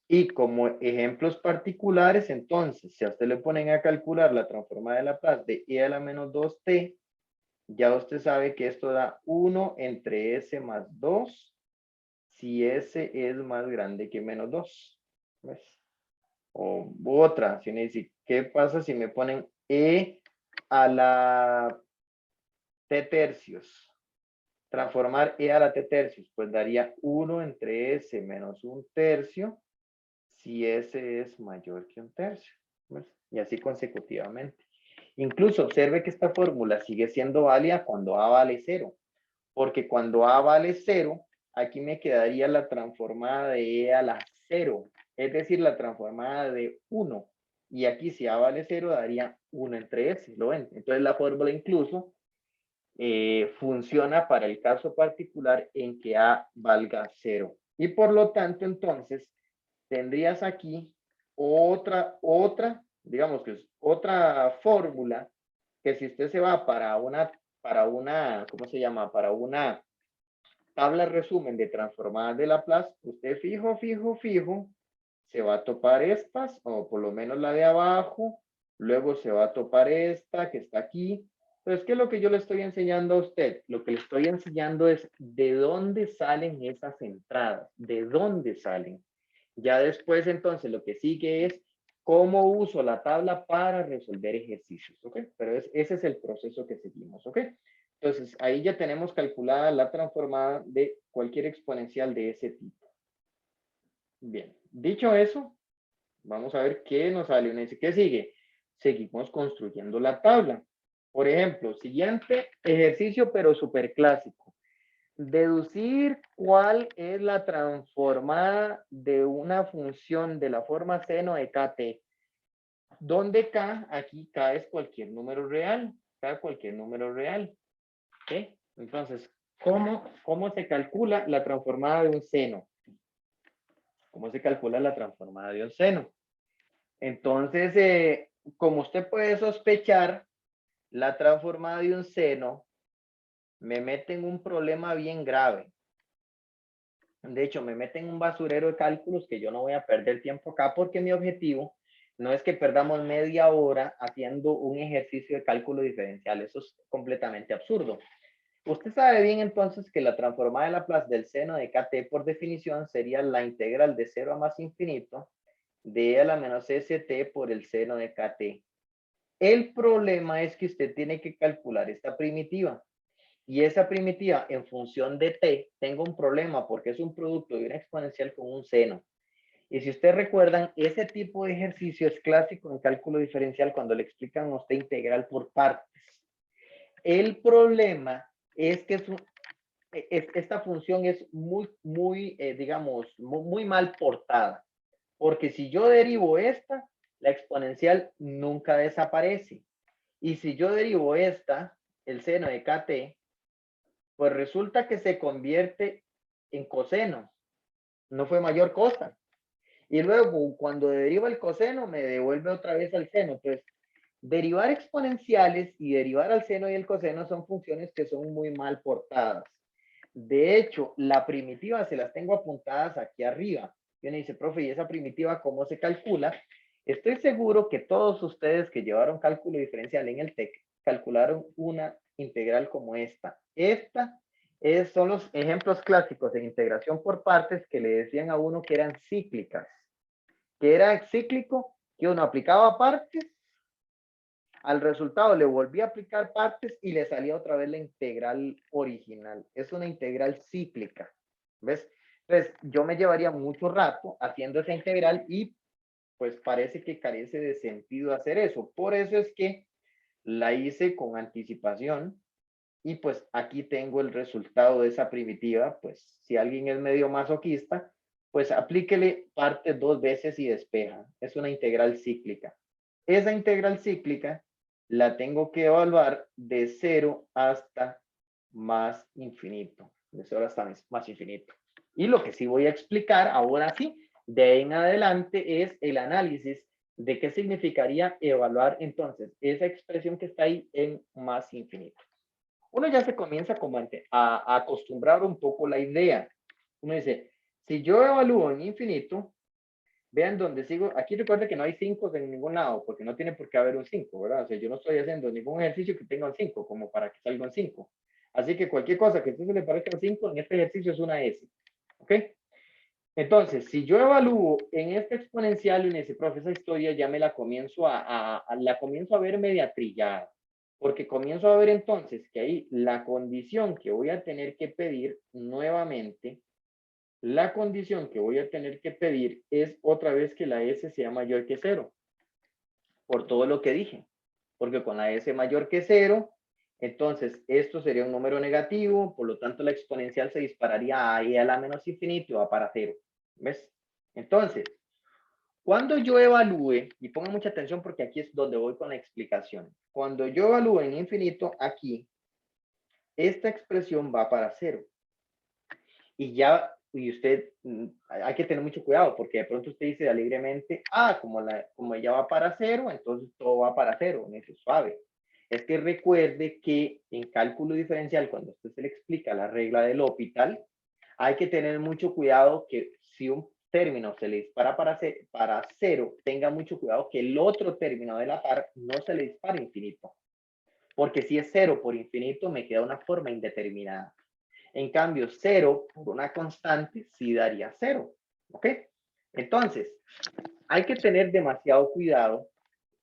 Speaker 1: Y como ejemplos particulares, entonces, si a usted le ponen a calcular la transformada de Laplace de e a la menos 2t, ya usted sabe que esto da 1 entre s más 2, si s es más grande que menos 2. ¿Ves? O otra, si me dice, ¿qué pasa si me ponen e a la t tercios? Transformar e a la t tercios, pues daría 1 entre s menos 1 tercio, si S es mayor que 1 tercio. ¿Ves? Y así consecutivamente. Incluso observe que esta fórmula sigue siendo válida cuando A vale 0. Porque cuando A vale 0, aquí me quedaría la transformada de E a la 0. Es decir, la transformada de 1. Y aquí si A vale 0, daría 1 entre S. ¿Lo ven? Entonces la fórmula incluso funciona para el caso particular en que A valga 0. Y por lo tanto, entonces, tendrías aquí digamos que es otra fórmula que si usted se va para una, ¿cómo se llama? Para una tabla resumen de transformadas de Laplace, usted fijo, se va a topar estas, o por lo menos la de abajo, luego se va a topar esta que está aquí. Entonces, ¿qué es lo que yo le estoy enseñando a usted? Lo que le estoy enseñando es de dónde salen esas entradas, de dónde salen. Ya después, entonces, lo que sigue es cómo uso la tabla para resolver ejercicios, ¿ok? Pero ese es el proceso que seguimos, ¿ok? Entonces, ahí ya tenemos calculada la transformada de cualquier exponencial de ese tipo. Bien, dicho eso, vamos a ver qué nos sale. Uno dice, ¿qué sigue? Seguimos construyendo la tabla. Por ejemplo, siguiente ejercicio, pero súper clásico. Deducir cuál es la transformada de una función de la forma seno de kt. Donde k, aquí k es cualquier número real. K cualquier número real. ¿Ok? Entonces, ¿cómo se calcula la transformada de un seno? ¿Cómo se calcula la transformada de un seno? Entonces, como usted puede sospechar, la transformada de un seno me mete en un problema bien grave. De hecho, me mete en un basurero de cálculos que yo no voy a perder tiempo acá porque mi objetivo no es que perdamos media hora haciendo un ejercicio de cálculo diferencial. Eso es completamente absurdo. Usted sabe bien entonces que la transformada de Laplace del seno de kt por definición sería la integral de 0 a más infinito de e a la menos st por el seno de kt. El problema es que usted tiene que calcular esta primitiva. Y esa primitiva en función de t, tengo un problema porque es un producto de una exponencial con un seno. Y si ustedes recuerdan, ese tipo de ejercicio es clásico en cálculo diferencial cuando le explican a usted integral por partes. El problema es que esta función es muy digamos, muy mal portada. Porque si yo derivo esta, la exponencial nunca desaparece. Y si yo derivo esta, el seno de kt, pues resulta que se convierte en coseno. No fue mayor cosa. Y luego, cuando deriva el coseno, me devuelve otra vez al seno. Entonces, derivar exponenciales y derivar al seno y el coseno son funciones que son muy mal portadas. De hecho, la primitiva se las tengo apuntadas aquí arriba. Y uno dice, profe, ¿y esa primitiva cómo se calcula? Estoy seguro que todos ustedes que llevaron cálculo diferencial en el TEC calcularon una integral como esta. Son los ejemplos clásicos de integración por partes que le decían a uno que eran cíclicas. Que era cíclico, que uno aplicaba partes, al resultado le volvía a aplicar partes y le salía otra vez la integral original. Es una integral cíclica. ¿Ves? Entonces, yo me llevaría mucho rato haciendo esa integral y pues parece que carece de sentido hacer eso. Por eso es que la hice con anticipación y pues aquí tengo el resultado de esa primitiva. Pues si alguien es medio masoquista, pues aplíquele parte 2 veces y despeja. Es una integral cíclica. Esa integral cíclica la tengo que evaluar de 0 hasta más infinito. De 0 hasta más infinito. Y lo que sí voy a explicar ahora sí, de ahí en adelante, es el análisis de qué significaría evaluar entonces esa expresión que está ahí en más infinito. Uno ya se comienza como a acostumbrar un poco la idea. Uno dice, si yo evalúo en infinito, vean donde sigo, aquí recuerda que no hay 5 en ningún lado, porque no tiene por qué haber un 5, ¿verdad? O sea, yo no estoy haciendo ningún ejercicio que tenga un 5, como para que salga un 5. Así que cualquier cosa que a usted se le parezca un 5, en este ejercicio es una S. ¿Ok? Entonces, si yo evalúo en esta exponencial y en ese profe, esa historia ya me la comienzo la comienzo a ver media trillada, porque comienzo a ver entonces que ahí la condición que voy a tener que pedir nuevamente, la condición que voy a tener que pedir es otra vez que la S sea mayor que 0, por todo lo que dije, porque con la S mayor que 0, entonces esto sería un número negativo, por lo tanto la exponencial se dispararía a e a la menos infinito y va para 0. ¿Ves? Entonces, cuando yo evalúe, y pongan mucha atención porque aquí es donde voy con la explicación, cuando yo evalúe en infinito aquí, esta expresión va para 0. Y ya, y usted, hay que tener mucho cuidado porque de pronto usted dice alegremente, como ella va para 0, entonces todo va para 0, en eso suave. Es que recuerde que en cálculo diferencial, cuando usted se le explica la regla del L'Hopital, hay que tener mucho cuidado que si un término se le dispara para 0, tenga mucho cuidado que el otro término de la par no se le dispare infinito. Porque si es 0 por infinito, me queda una forma indeterminada. En cambio, 0 por una constante sí daría 0. ¿Ok? Entonces, hay que tener demasiado cuidado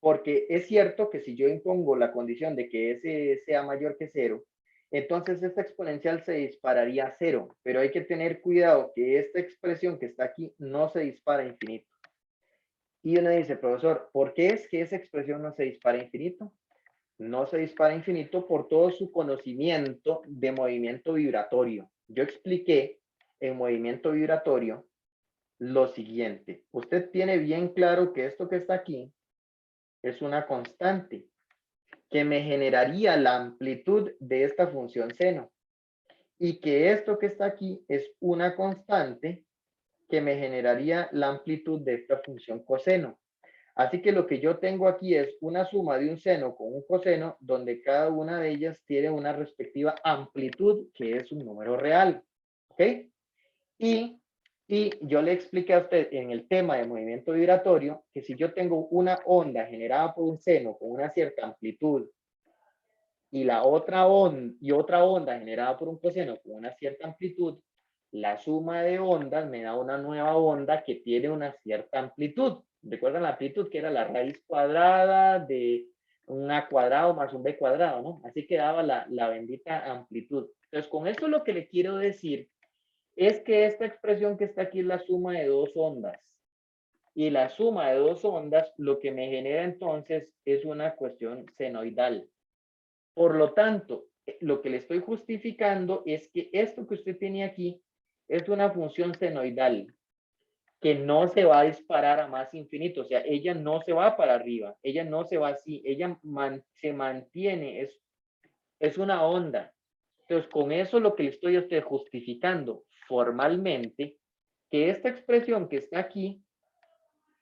Speaker 1: porque es cierto que si yo impongo la condición de que S sea mayor que 0, entonces esta exponencial se dispararía a 0, pero hay que tener cuidado que esta expresión que está aquí no se dispara a infinito. Y uno dice, profesor, ¿por qué es que esa expresión no se dispara a infinito? No se dispara a infinito por todo su conocimiento de movimiento vibratorio. Yo expliqué en movimiento vibratorio lo siguiente. Usted tiene bien claro que esto que está aquí es una constante que me generaría la amplitud de esta función seno y que esto que está aquí es una constante que me generaría la amplitud de esta función coseno. Así que lo que yo tengo aquí es una suma de un seno con un coseno donde cada una de ellas tiene una respectiva amplitud que es un número real. ¿Ok? Y yo le expliqué a usted en el tema de movimiento vibratorio que si yo tengo una onda generada por un seno con una cierta amplitud y otra onda generada por un coseno con una cierta amplitud, la suma de ondas me da una nueva onda que tiene una cierta amplitud. ¿Recuerdan la amplitud que era la raíz cuadrada de un a cuadrado más un b cuadrado, ¿no? Así quedaba la bendita amplitud. Entonces, con esto lo que le quiero decir es que esta expresión que está aquí es la suma de dos ondas. Y la suma de dos ondas lo que me genera entonces es una cuestión senoidal. Por lo tanto, lo que le estoy justificando es que esto que usted tiene aquí es una función senoidal que no se va a disparar a más infinito, o sea, ella no se va para arriba, ella no se va así, ella se mantiene, es una onda. Entonces, con eso lo que le estoy a usted justificando formalmente, que esta expresión que está aquí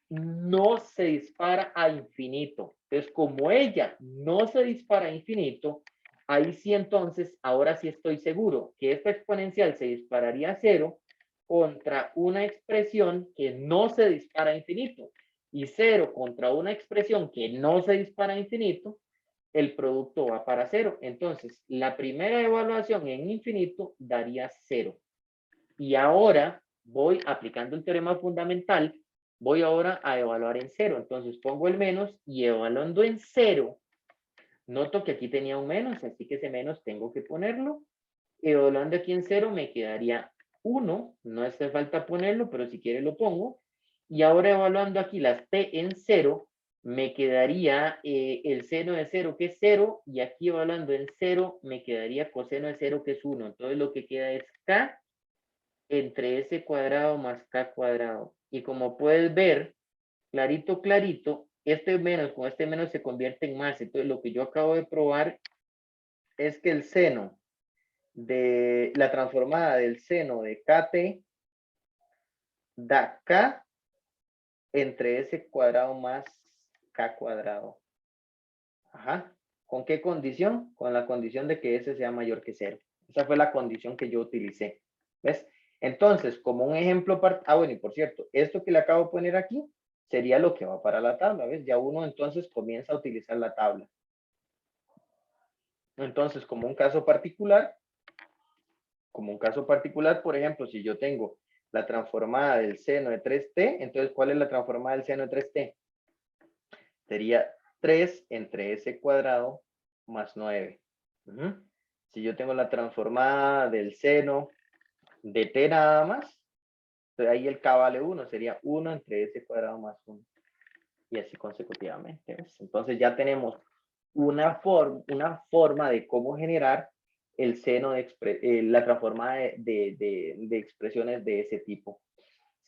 Speaker 1: no se dispara a infinito. Entonces, como ella no se dispara a infinito, ahí sí entonces, ahora sí estoy seguro que esta exponencial se dispararía a 0 contra una expresión que no se dispara a infinito. Y 0 contra una expresión que no se dispara a infinito, el producto va para 0. Entonces, la primera evaluación en infinito daría 0. Y ahora voy aplicando el teorema fundamental, voy ahora a evaluar en 0. Entonces pongo el menos y evaluando en 0, noto que aquí tenía un menos, así que ese menos tengo que ponerlo. Evaluando aquí en 0 me quedaría 1, no hace falta ponerlo, pero si quiere lo pongo. Y ahora evaluando aquí las t en 0, me quedaría el seno de 0, que es 0, y aquí evaluando en 0, me quedaría coseno de 0, que es 1. Entonces lo que queda es k entre s cuadrado más k cuadrado. Y como puedes ver, clarito, clarito, este menos con este menos se convierte en más. Entonces lo que yo acabo de probar es que el seno de la transformada del seno de kt da k entre s cuadrado más k cuadrado. Ajá. ¿Con qué condición? Con la condición de que s sea mayor que 0. Esa fue la condición que yo utilicé. ¿Ves? Entonces, como un ejemplo, bueno, y por cierto, esto que le acabo de poner aquí sería lo que va para la tabla, ¿ves? Ya uno entonces comienza a utilizar la tabla. Entonces, como un caso particular, por ejemplo, si yo tengo la transformada del seno de 3t, entonces, ¿cuál es la transformada del seno de 3t? Sería 3 entre s cuadrado más 9. Si yo tengo la transformada del seno de t nada más, entonces ahí el k vale 1, sería 1 entre s cuadrado más 1. Y así consecutivamente. ¿Ves? Entonces ya tenemos una forma de cómo generar el seno de la transformada de expresiones de ese tipo.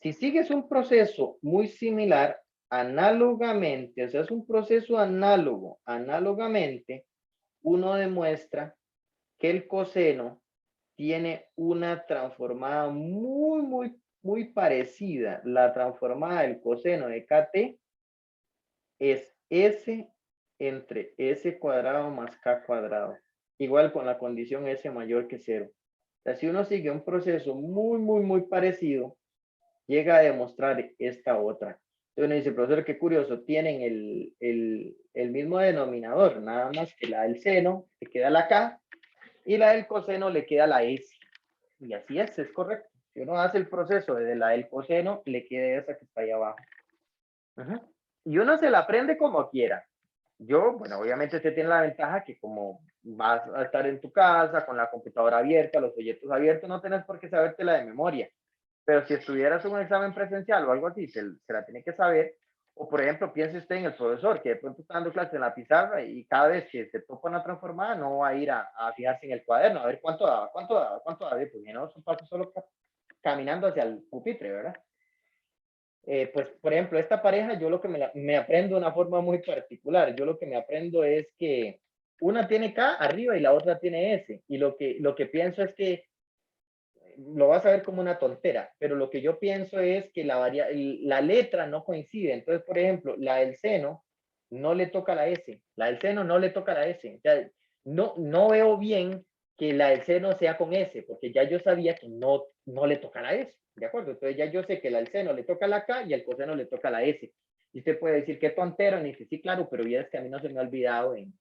Speaker 1: Si sigues un proceso muy similar, análogamente, o sea, es un proceso análogo, análogamente, uno demuestra que el coseno tiene una transformada muy parecida. La transformada del coseno de kt es s entre s cuadrado más k cuadrado. Igual con la condición s mayor que 0. O sea, si uno sigue un proceso muy parecido, llega a demostrar esta otra. Entonces uno dice, profesor, qué curioso, tienen el mismo denominador, nada más que la del seno, le queda la k, y la del coseno le queda la s. Y así es correcto. Si uno hace el proceso de la del coseno, le queda esa que está ahí abajo. Y uno se la aprende como quiera. Yo, bueno, obviamente usted tiene la ventaja que como vas a estar en tu casa con la computadora abierta, los folletos abiertos, no tenés por qué sabértela de memoria. Pero si estuvieras en un examen presencial o algo así, se la tiene que saber. O por ejemplo, piense usted en el profesor que de pronto está dando clases en la pizarra y cada vez que se topa una transformada no va a ir a fijarse en el cuaderno, a ver cuánto daba. Pues no, son pasos solo caminando hacia el pupitre, ¿verdad? Pues, por ejemplo, esta pareja, yo lo que me aprendo de una forma muy particular. Yo lo que me aprendo es que una tiene K arriba y la otra tiene S. Y lo que pienso es que lo vas a ver como una tontera, pero lo que yo pienso es que la letra no coincide. Entonces, por ejemplo, la del seno no le toca la S. La del seno no le toca la S. O sea, no veo bien que la del seno sea con S, porque ya yo sabía que no le toca la S. ¿De acuerdo? Entonces ya yo sé que la del seno le toca la K y al coseno le toca la S. Y usted puede decir, qué tontero, ni dice, sí, claro, pero ya es que a mí no se me ha olvidado en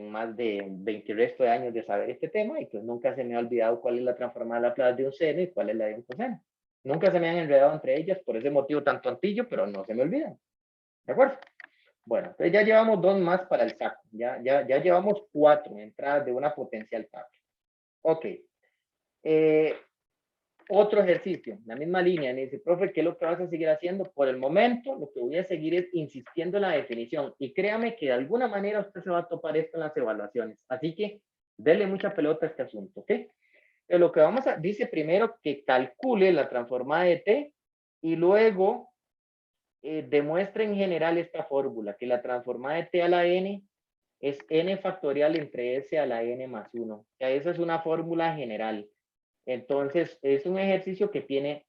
Speaker 1: más de 20 resto de años de saber este tema, y pues nunca se me ha olvidado cuál es la transformada de Laplace de un seno y cuál es la de un coseno. Nunca se me han enredado entre ellas por ese motivo tan tontillo, pero no se me olvidan. ¿De acuerdo? Bueno, entonces ya llevamos 2 más para el saco. Ya llevamos 4 entradas de una potencial tabla. Ok. Otro ejercicio, la misma línea, me dice, profe, ¿qué es lo que vas a seguir haciendo? Por el momento, lo que voy a seguir es insistiendo en la definición. Y créame que de alguna manera usted se va a topar esto en las evaluaciones. Así que, dele mucha pelota a este asunto, ¿ok? Pero lo que vamos a, dice primero que calcule la transformada de t y luego demuestre en general esta fórmula, que la transformada de t a la n es n factorial entre s a la n más 1. O sea, esa es una fórmula general. Entonces, es un ejercicio que tiene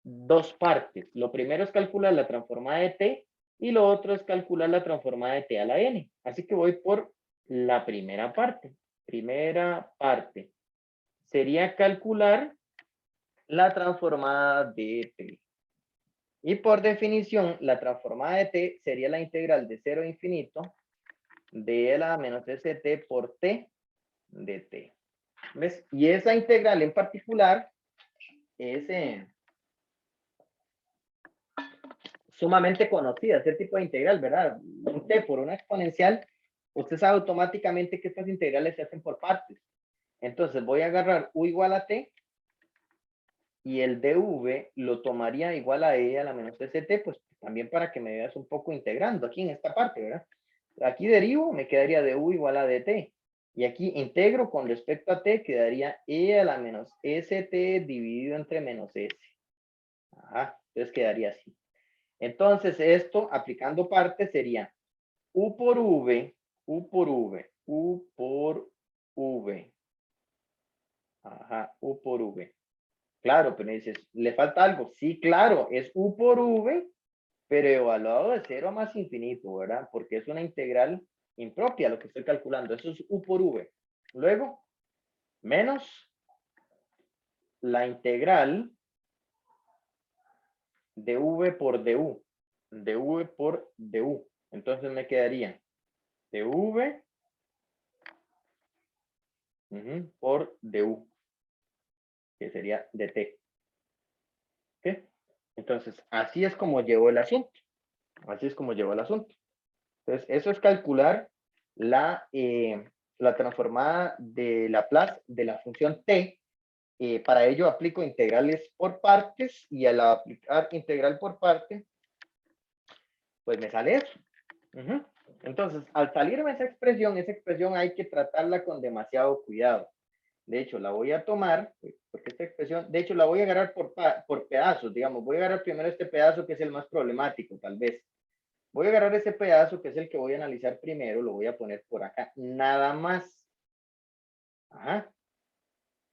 Speaker 1: 2 partes. Lo primero es calcular la transformada de t y lo otro es calcular la transformada de t a la n. Así que voy por la primera parte. Primera parte sería calcular la transformada de t. Y por definición, la transformada de t sería la integral de 0 a infinito de la menos st por t de t. ¿Ves? Y esa integral en particular es sumamente conocida, ese tipo de integral, ¿verdad? Un t por una exponencial, usted sabe automáticamente que estas integrales se hacen por partes. Entonces voy a agarrar u igual a t y el dv lo tomaría igual a e a la menos st, pues también para que me veas un poco integrando aquí en esta parte, ¿verdad? Aquí derivo, me quedaría du igual a dt. Y aquí integro con respecto a t, quedaría e a la menos st dividido entre menos s. Ajá, entonces quedaría así. Entonces esto, aplicando partes, sería u por v, u por v, u por v. Ajá, u por v. Claro, pero dices, ¿le falta algo? Sí, claro, es u por v, pero evaluado de 0 a más infinito, ¿verdad? Porque es una integral impropia lo que estoy calculando. Eso es u por v. Luego, menos la integral de v por du. De v por du. Entonces me quedaría de v por du, que sería dt. ¿Ok? Entonces, así es como llevo el asunto. Así es como llevo el asunto. Entonces, eso es calcular la transformada de Laplace de la función t. Para ello aplico integrales por partes y al aplicar integral por parte, pues me sale eso. Entonces, al salirme esa expresión hay que tratarla con demasiado cuidado. De hecho, la voy a tomar, porque esta expresión, de hecho, la voy a agarrar por pedazos, digamos. Voy a agarrar primero este pedazo que es el más problemático, tal vez. Voy a agarrar ese pedazo que es el que voy a analizar primero, lo voy a poner por acá, nada más. Ajá.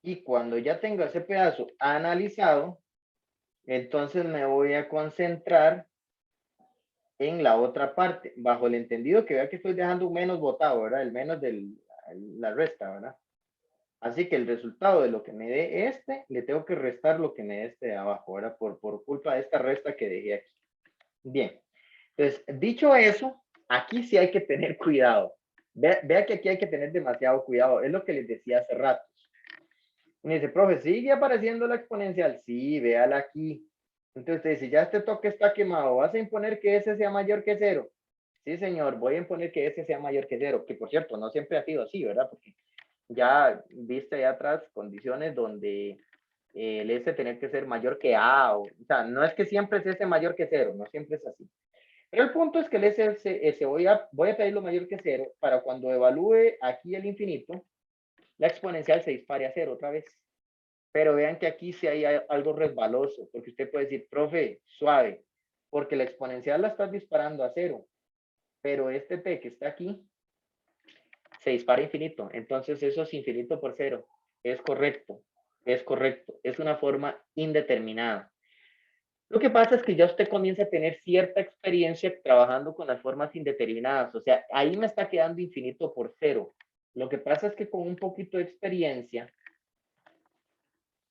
Speaker 1: Y cuando ya tengo ese pedazo analizado, entonces me voy a concentrar en la otra parte, bajo el entendido que vea que estoy dejando un menos botado, ¿verdad? El menos de la resta, ¿verdad? Así que el resultado de lo que me dé este, le tengo que restar lo que me dé este de abajo, ¿verdad? Por culpa de esta resta que dejé aquí. Bien. Entonces, dicho eso, aquí sí hay que tener cuidado. Vea que aquí hay que tener demasiado cuidado. Es lo que les decía hace rato. Me dice, profe, ¿sigue apareciendo la exponencial? Sí, véala aquí. Entonces te dice, ya este toque está quemado. ¿Vas a imponer que ese sea mayor que 0? Sí, señor, voy a imponer que ese sea mayor que 0. Que por cierto, no siempre ha sido así, ¿verdad? Porque ya viste allá atrás condiciones donde el S tiene que ser mayor que A. O sea, no es que siempre es S mayor que 0. No siempre es así. Pero el punto es que el S voy a pedirlo mayor que 0 para cuando evalúe aquí el infinito, la exponencial se dispare a 0 otra vez. Pero vean que aquí sí hay algo resbaloso, porque usted puede decir, profe, suave, porque la exponencial la estás disparando a 0, pero este t que está aquí se dispara infinito. Entonces eso es infinito por 0. Es correcto, es correcto. Es una forma indeterminada. Lo que pasa es que ya usted comienza a tener cierta experiencia trabajando con las formas indeterminadas. O sea, ahí me está quedando infinito por 0. Lo que pasa es que con un poquito de experiencia,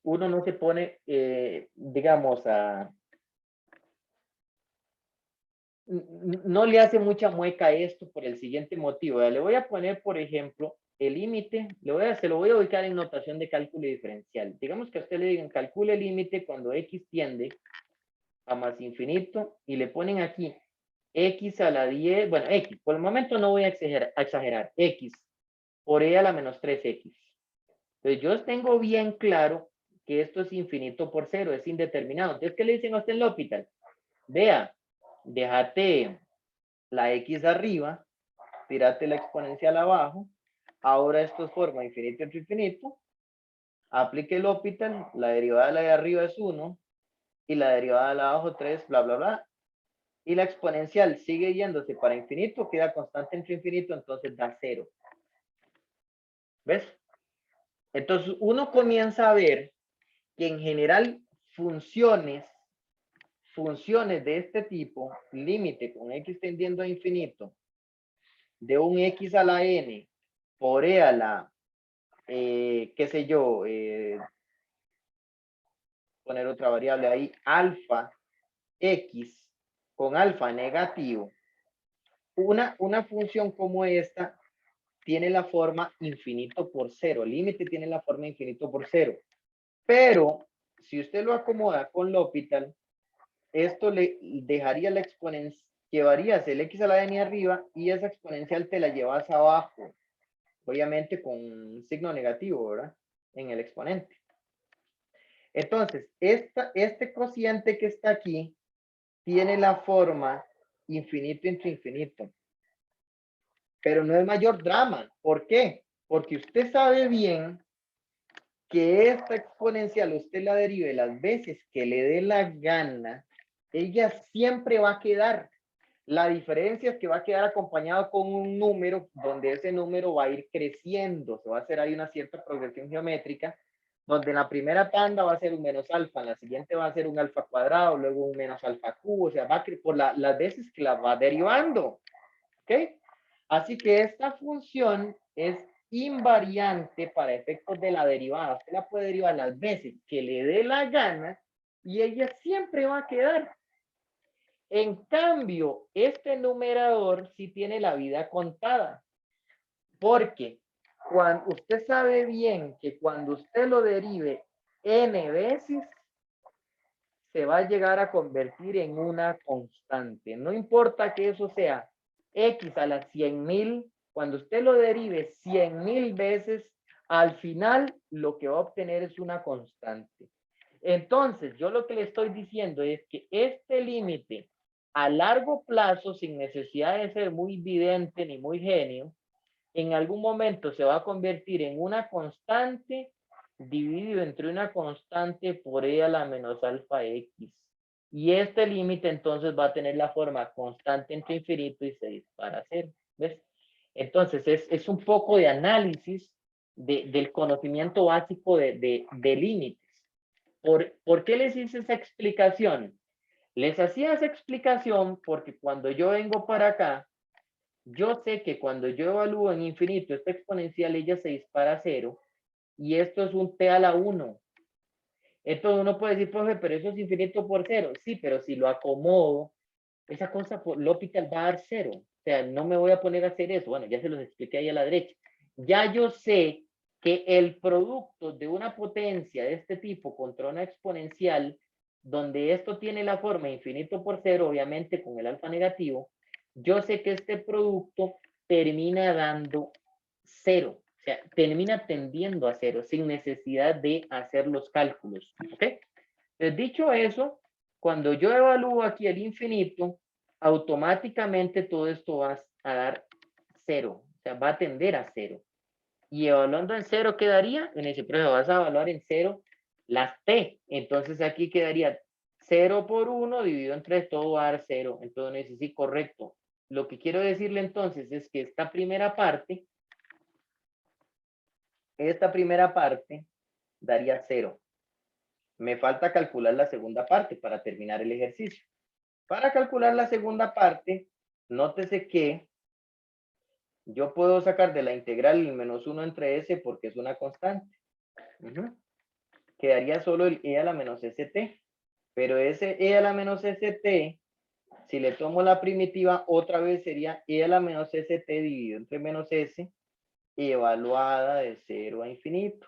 Speaker 1: uno no se pone, digamos, no le hace mucha mueca a esto por el siguiente motivo. Le voy a poner, por ejemplo, el límite, se lo voy a ubicar en notación de cálculo diferencial. Digamos que a usted le digan, calcule el límite cuando x tiende a más infinito y le ponen aquí x a la 10, bueno, x, por el momento no voy a exagerar, x por e a la menos 3x. Entonces yo tengo bien claro que esto es infinito por 0, es indeterminado. Entonces, ¿qué le dicen a usted en el hospital? Vea, déjate la x arriba, tírate la exponencial abajo, ahora esto es forma infinito entre infinito, aplique el hospital, la derivada de la de arriba es 1 y la derivada de la de abajo 3, bla, bla, bla, y la exponencial sigue yéndose para infinito, queda constante entre infinito, entonces da 0. ¿Ves? Entonces uno comienza a ver que en general funciones de este tipo, límite con x tendiendo a infinito, de un x a la n por e a la, qué sé yo, poner otra variable ahí, alfa x con alfa negativo, una función como esta tiene la forma infinito por 0, el límite tiene la forma infinito por 0, pero si usted lo acomoda con L'Hopital, esto le dejaría la exponencial, llevarías el x a la n arriba y esa exponencial te la llevas abajo, obviamente con signo negativo, ¿verdad? En el exponente. Entonces, este cociente que está aquí tiene la forma infinito entre infinito. Pero no es mayor drama. ¿Por qué? Porque usted sabe bien que esta exponencial usted la derive las veces que le dé la gana, ella siempre va a quedar. La diferencia es que va a quedar acompañado con un número donde ese número va a ir creciendo. Se va a hacer ahí una cierta progresión geométrica, donde en la primera tanda va a ser un menos alfa, en la siguiente va a ser un alfa cuadrado, luego un menos alfa cubo, o sea, va a por las veces que la va derivando. ¿Ok? Así que esta función es invariante para efectos de la derivada. Usted la puede derivar las veces que le dé la gana y ella siempre va a quedar. En cambio, este numerador sí tiene la vida contada. Porque cuando usted sabe bien que cuando usted lo derive n veces, se va a llegar a convertir en una constante. No importa que eso sea x a las 100.000, cuando usted lo derive 100.000 veces, al final lo que va a obtener es una constante. Entonces, yo lo que le estoy diciendo es que este límite a largo plazo, sin necesidad de ser muy vidente ni muy genio, en algún momento se va a convertir en una constante dividido entre una constante por e a la menos alfa x. Y este límite entonces va a tener la forma constante entre infinito y se dispara a cero. ¿Ves? Entonces es un poco de análisis del conocimiento básico de límites. ¿Por qué les hice esa explicación? Les hacía esa explicación porque cuando yo vengo para acá, yo sé que cuando yo evalúo en infinito esta exponencial, ella se dispara a cero y esto es un t a la 1. Entonces uno puede decir, profe, pero eso es infinito por cero. Sí, pero si lo acomodo, esa cosa por L'Hopital va a dar cero. O sea, no me voy a poner a hacer eso. Bueno, ya se los expliqué ahí a la derecha. Ya yo sé que el producto de una potencia de este tipo contra una exponencial, donde esto tiene la forma infinito por cero, obviamente con el alfa negativo, yo sé que este producto termina dando cero. O sea, termina tendiendo a cero sin necesidad de hacer los cálculos. ¿Ok? Entonces, dicho eso, cuando yo evalúo aquí el infinito, automáticamente todo esto va a dar cero. O sea, va a tender a cero. Y evaluando en cero, ¿quedaría? En ese proceso vas a evaluar en cero las t. Entonces aquí quedaría 0 por 1 dividido entre todo va a dar 0. Entonces, sí, correcto. Lo que quiero decirle entonces es que esta primera parte daría 0. Me falta calcular la segunda parte para terminar el ejercicio. Para calcular la segunda parte, nótese que yo puedo sacar de la integral el menos 1 entre s porque es una constante. Quedaría solo el e a la menos st. Pero ese e a la menos st, si le tomo la primitiva, otra vez sería e a la menos st dividido entre menos s, evaluada de 0 a infinito.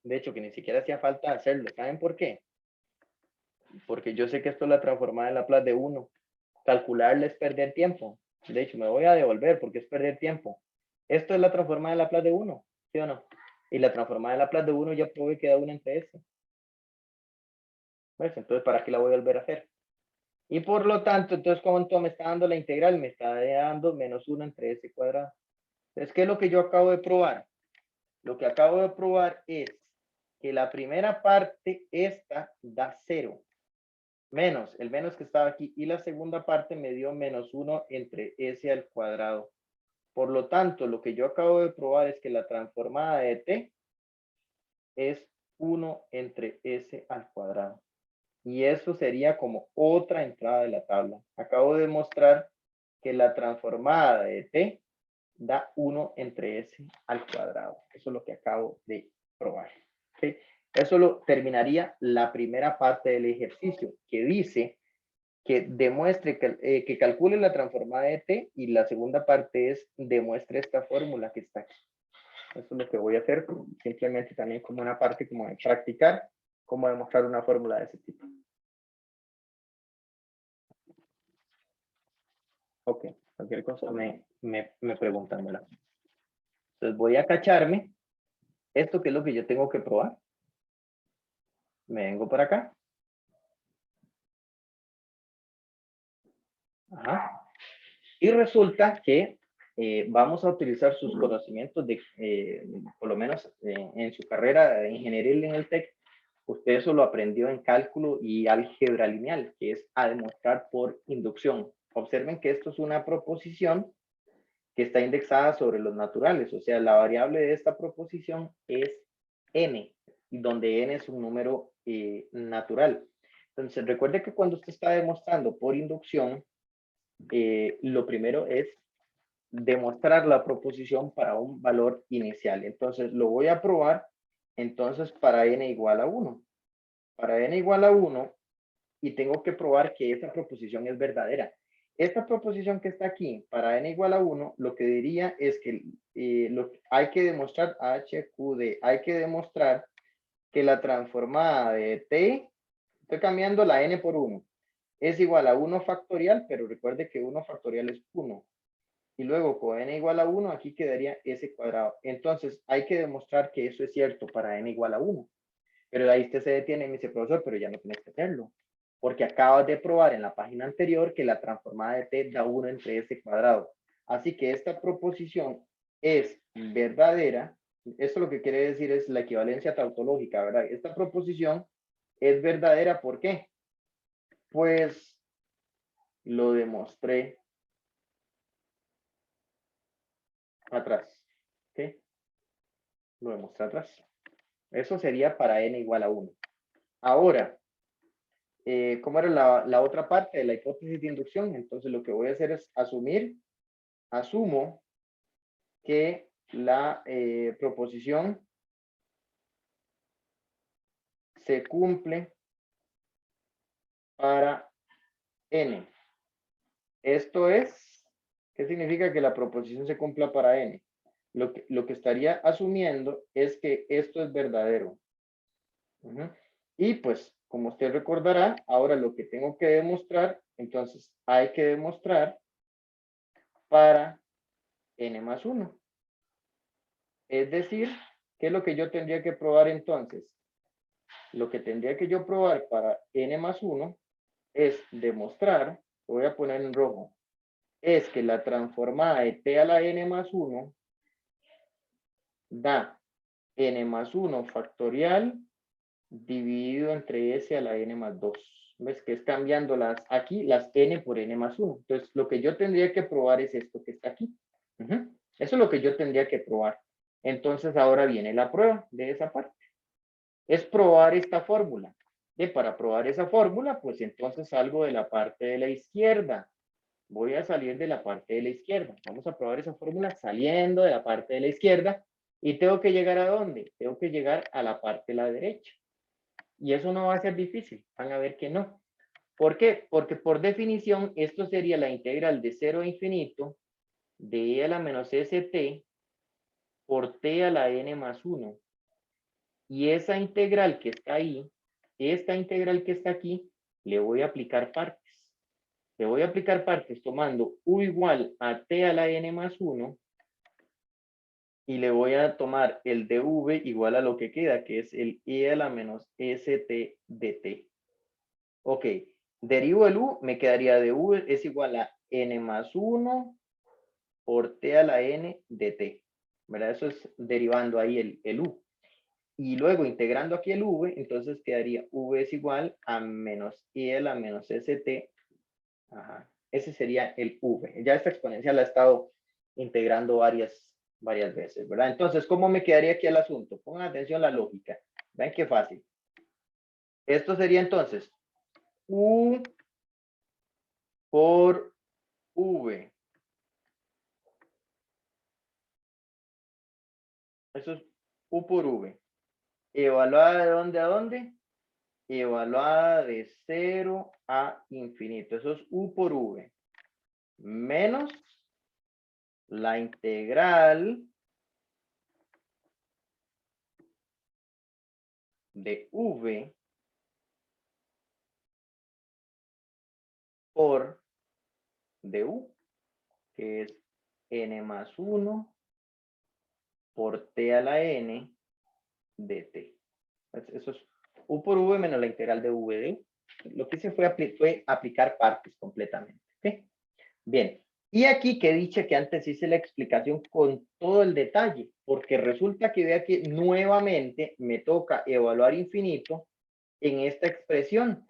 Speaker 1: De hecho, que ni siquiera hacía falta hacerlo. ¿Saben por qué? Porque yo sé que esto es la transformada de Laplace de 1. Calcularla es perder tiempo. De hecho, me voy a devolver porque es perder tiempo. Esto es la transformada de Laplace de 1, ¿sí o no? Y la transformada de Laplace de 1 ya probé que da 1 entre s. Pues, entonces, ¿para qué la voy a volver a hacer? Y por lo tanto, entonces, ¿cuánto me está dando la integral? Me está dando menos 1 entre s cuadrado. Entonces, ¿qué es lo que yo acabo de probar? Lo que acabo de probar es que la primera parte, esta, da 0. Menos, el menos que estaba aquí. Y la segunda parte me dio menos 1 entre s al cuadrado. Por lo tanto, lo que yo acabo de probar es que la transformada de t es 1 entre s al cuadrado. Y eso sería como otra entrada de la tabla. Acabo de demostrar que la transformada de t da 1 entre s al cuadrado. Eso es lo que acabo de probar. ¿Okay? Eso lo terminaría la primera parte del ejercicio, que dice que demuestre, que calcule la transformada de t, y la segunda parte es demuestre esta fórmula que está aquí. Eso es lo que voy a hacer, simplemente también como una parte como de practicar cómo demostrar una fórmula de ese tipo. Ok, cualquier cosa me preguntan, ¿verdad? Entonces voy a cacharme ¿Esto qué es lo que yo tengo que probar? Me vengo para acá. Ajá. Y resulta que vamos a utilizar sus conocimientos de, por lo menos en su carrera de ingeniería en el TEC, usted eso lo aprendió en cálculo y álgebra lineal, que es a demostrar por inducción. Observen que esto es una proposición que está indexada sobre los naturales, o sea, la variable de esta proposición es n, donde n es un número natural. Entonces, recuerde que cuando usted está demostrando por inducción, lo primero es demostrar la proposición para un valor inicial. Entonces, lo voy a probar, entonces, para n igual a 1. Para n igual a 1, y tengo que probar que esta proposición es verdadera. Esta proposición que está aquí, para n igual a 1, lo que diría es que hay que demostrar HQD, hay que demostrar que la transformada de t, estoy cambiando la n por 1, es igual a 1 factorial, pero recuerde que 1 factorial es 1. Y luego con n igual a 1, aquí quedaría s cuadrado. Entonces, hay que demostrar que eso es cierto para n igual a 1. Pero ahí usted se detiene y me dice, profesor, pero ya no tienes que hacerlo. Porque acabas de probar en la página anterior que la transformada de t da 1 entre s cuadrado. Así que esta proposición es verdadera. Esto lo que quiere decir es la equivalencia tautológica, ¿verdad? Esta proposición es verdadera, ¿por qué? Pues lo demostré atrás. ¿Ok? Lo demostré atrás. Eso sería para n igual a 1. Ahora, ¿cómo era la otra parte de la hipótesis de inducción? Entonces lo que voy a hacer es asumo que la proposición se cumple para n. Esto es, ¿qué significa que la proposición se cumpla para n? Lo que estaría asumiendo es que esto es verdadero. Y pues, como usted recordará, ahora lo que tengo que demostrar, entonces hay que demostrar para n más 1. Es decir, ¿qué es lo que yo tendría que probar entonces? Lo que tendría que yo probar para n más 1 es demostrar, lo voy a poner en rojo, es que la transformada de t a la n más 1 da n más 1 factorial dividido entre s a la n más 2. ¿Ves? Que es cambiando aquí las n por n más 1. Entonces, lo que yo tendría que probar es esto que está aquí. Eso es lo que yo tendría que probar. Entonces, ahora viene la prueba de esa parte. Es probar esta fórmula. Y para probar esa fórmula, pues entonces salgo de la parte de la izquierda. Voy a salir de la parte de la izquierda. Vamos a probar esa fórmula saliendo de la parte de la izquierda. ¿Y tengo que llegar a dónde? Tengo que llegar a la parte de la derecha. Y eso no va a ser difícil. Van a ver que no. ¿Por qué? Porque por definición, esto sería la integral de 0 a infinito de e a la menos st por t a la n más 1. Y esa integral que está ahí, esta integral que está aquí, le voy a aplicar partes. Le voy a aplicar partes tomando u igual a t a la n más 1 y le voy a tomar el dv igual a lo que queda, que es el e a la menos st de t. Ok, derivo el u, me quedaría dv es igual a n más 1 por t a la n de t. ¿Verdad? Eso es derivando ahí el u. Y luego integrando aquí el v, entonces quedaría v es igual a menos e a la menos st. Ajá. Ese sería el v. Ya esta exponencial la he estado integrando varias veces, ¿verdad? Entonces, ¿cómo me quedaría aquí el asunto? Pongan atención a la lógica. Ven qué fácil. Esto sería entonces u por v. Eso es u por v. ¿Evaluada de dónde a dónde? Evaluada de 0 a infinito. Eso es u por v. Menos la integral de v por du, que es n más 1 por t a la n dt. Eso es u por v menos la integral de v de u. Lo que hice fue, aplicar partes completamente. ¿Okay? Bien. Y aquí que dicho que antes hice la explicación con todo el detalle, porque resulta que vea que nuevamente me toca evaluar infinito en esta expresión.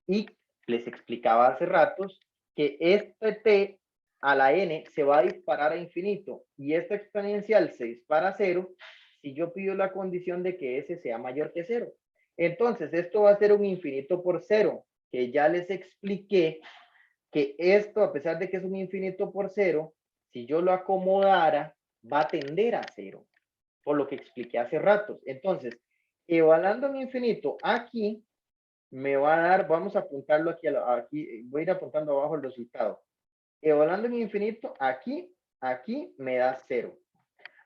Speaker 1: Y les explicaba hace ratos que este t a la n se va a disparar a infinito y esta exponencial se dispara a 0 si yo pido la condición de que s sea mayor que 0. Entonces, esto va a ser un infinito por 0, que ya les expliqué que esto, a pesar de que es un infinito por 0, si yo lo acomodara, va a tender a 0, por lo que expliqué hace ratos. Entonces, evaluando un infinito aquí, me va a dar, vamos a apuntarlo aquí, aquí voy a ir apuntando abajo el resultado. Evaluando en infinito, aquí me da 0.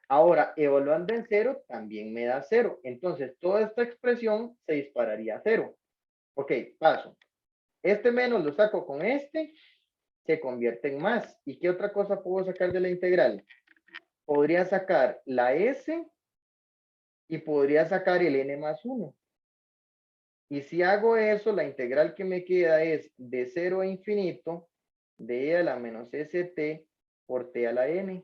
Speaker 1: Ahora, evaluando en 0, también me da 0. Entonces, toda esta expresión se dispararía a 0. Ok, paso. Este menos lo saco con este, se convierte en más. ¿Y qué otra cosa puedo sacar de la integral? Podría sacar la s y podría sacar el n más 1. Y si hago eso, la integral que me queda es de 0 a infinito, de e a la menos st por t a la n.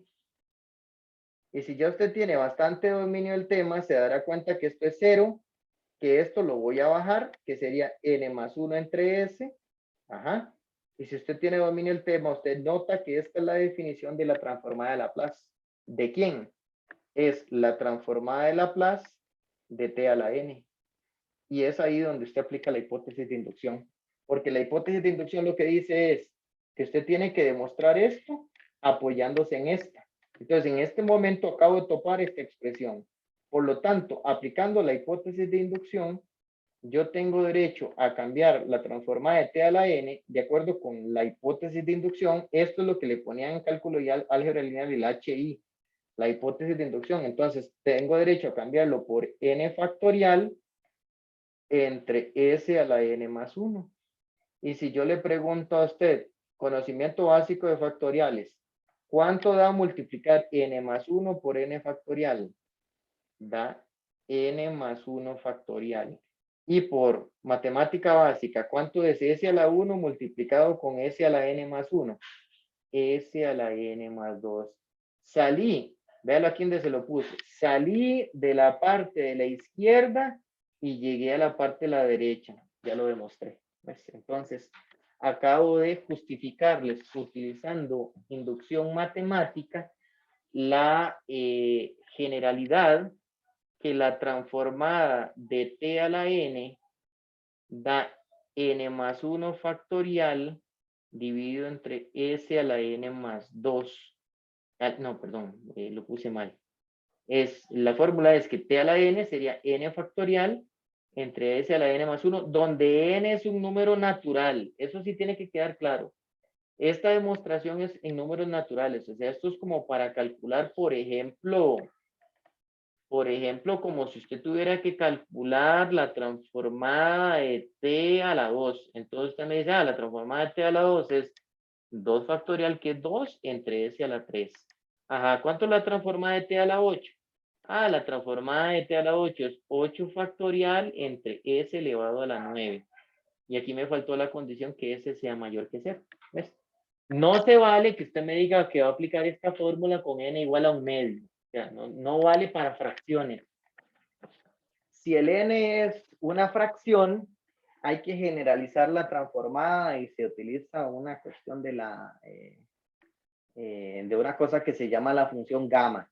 Speaker 1: Y si ya usted tiene bastante dominio del tema, se dará cuenta que esto es 0, que esto lo voy a bajar, que sería n más 1 entre s. Ajá. Y si usted tiene dominio del tema, usted nota que esta es la definición de la transformada de Laplace. ¿De quién? Es la transformada de Laplace de t a la n. Y es ahí donde usted aplica la hipótesis de inducción. Porque la hipótesis de inducción lo que dice es que usted tiene que demostrar esto apoyándose en esta. Entonces, en este momento acabo de topar esta expresión. Por lo tanto, aplicando la hipótesis de inducción, yo tengo derecho a cambiar la transformada de t a la n de acuerdo con la hipótesis de inducción. Esto es lo que le ponían en cálculo y álgebra lineal el HI, la hipótesis de inducción. Entonces, tengo derecho a cambiarlo por n factorial entre s a la n más 1. Y si yo le pregunto a usted, conocimiento básico de factoriales, ¿cuánto da multiplicar n más 1 por n factorial? Da n más 1 factorial. Y por matemática básica, ¿cuánto es s a la 1 multiplicado con s a la n más 1? S a la n más 2. Salí, véalo aquí donde se lo puse, salí de la parte de la izquierda y llegué a la parte de la derecha. Ya lo demostré. ¿Ves? Entonces, acabo de justificarles utilizando inducción matemática la generalidad que la transformada de t a la n da n más 1 factorial dividido entre s a la n más 2. No, perdón, lo puse mal. La fórmula es que t a la n sería n factorial entre s a la n más 1, donde n es un número natural. Eso sí tiene que quedar claro. Esta demostración es en números naturales. O sea, esto es como para calcular, por ejemplo, como si usted tuviera que calcular la transformada de t a la 2. Entonces usted me dice, la transformada de t a la 2 es 2 factorial, que es 2 entre s a la 3. Ajá, ¿cuánto es la transformada de t a la 8? La transformada de t a la 8 es 8 factorial entre s elevado a la 9. Y aquí me faltó la condición que s sea mayor que 0. ¿Ves? No se vale que usted me diga que va a aplicar esta fórmula con n igual a 1/2. O sea, no vale para fracciones. Si el n es una fracción, hay que generalizar la transformada y se utiliza una cuestión de de una cosa que se llama la función gamma.